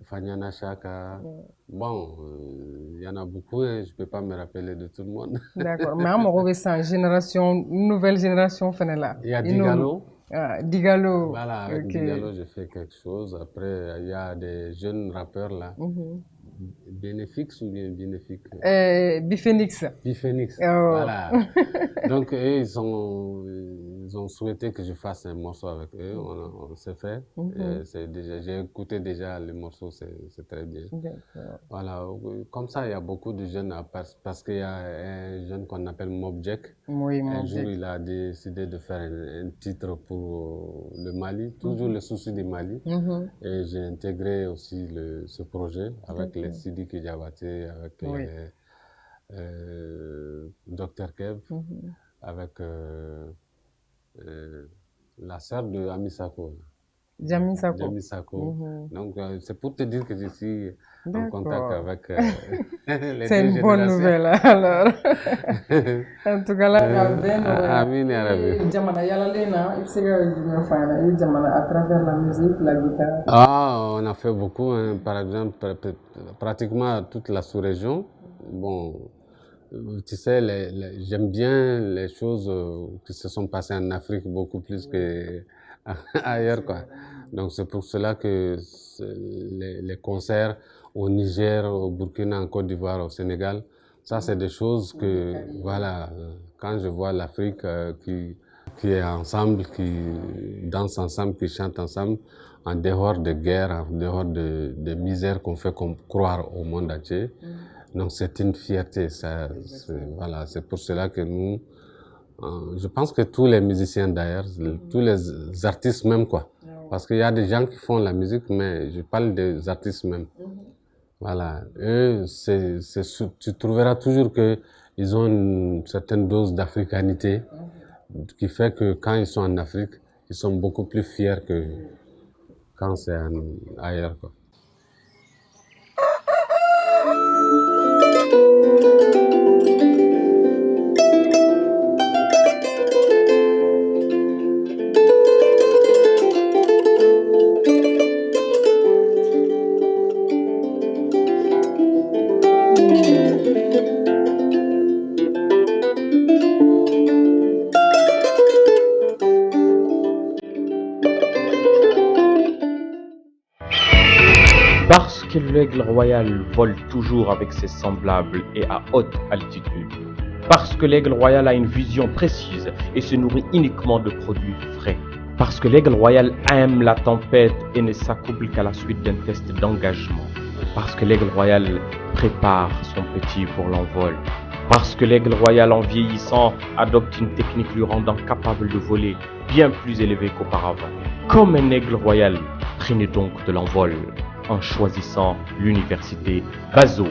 [SPEAKER 3] Fanyana Chaka. Bon, il y en a beaucoup et je ne peux pas me rappeler de tout le monde.
[SPEAKER 2] D'accord, mais on revient génération, nouvelle génération, là.
[SPEAKER 3] Il y a Digalo.
[SPEAKER 2] Digalo.
[SPEAKER 3] Voilà, avec Digalo, j'ai fait quelque chose. Après, il y a des jeunes rappeurs là. Bénéfixe ou bien bénéfique
[SPEAKER 2] Biphénix.
[SPEAKER 3] Biphénix, voilà. Donc, eux, ils ont souhaité que je fasse un morceau avec eux. On s'est fait. J'ai écouté déjà les morceaux, c'est très bien. Voilà. Comme ça, il y a beaucoup de jeunes, parce qu'il y a un jeune qu'on appelle Mobjek. Un jour, il a décidé de faire un titre pour le Mali, toujours le souci du Mali. Et j'ai intégré aussi ce projet avec les Sidi Kidiabaté, avec Dr Kev, avec la sœur de Amisako.
[SPEAKER 2] Jamisako.
[SPEAKER 3] Jamisako. Donc, c'est pour te dire que je suis en contact avec les
[SPEAKER 2] c'est une bonne nouvelle alors. En tout cas, là,
[SPEAKER 3] Amin ya Rabbi.
[SPEAKER 2] Jamana Yalalena, à travers la musique, la guitare.
[SPEAKER 3] Ah, on a fait beaucoup, hein. Par exemple, pratiquement toute la sous-région. Bon, tu sais, j'aime bien les choses qui se sont passées en Afrique beaucoup plus qu'ailleurs, quoi. Donc c'est pour cela que les concerts au Niger, au Burkina, en Côte d'Ivoire, au Sénégal, ça c'est des choses que, voilà, quand je vois l'Afrique qui est ensemble, qui danse ensemble, qui chante ensemble, en dehors de guerre, en dehors de misère qu'on fait croire au monde entier. Donc c'est une fierté, voilà, c'est pour cela que nous, je pense que tous les musiciens d'ailleurs, tous les artistes même quoi, parce qu'il y a des gens qui font la musique, mais je parle des artistes même. Voilà, eux, tu trouveras toujours qu'ils ont une certaine dose d'africanité qui fait que quand ils sont en Afrique, ils sont beaucoup plus fiers que quand c'est ailleurs, quoi.
[SPEAKER 1] Parce que l'aigle royal vole toujours avec ses semblables et à haute altitude. Parce que l'aigle royal a une vision précise et se nourrit uniquement de produits frais. Parce que l'aigle royal aime la tempête et ne s'accouple qu'à la suite d'un test d'engagement. Parce que l'aigle royal prépare son petit pour l'envol. Parce que l'aigle royal, en vieillissant, adopte une technique lui rendant capable de voler bien plus élevé qu'auparavant. Comme un aigle royal, prenez donc de l'envol en choisissant l'université Bazo.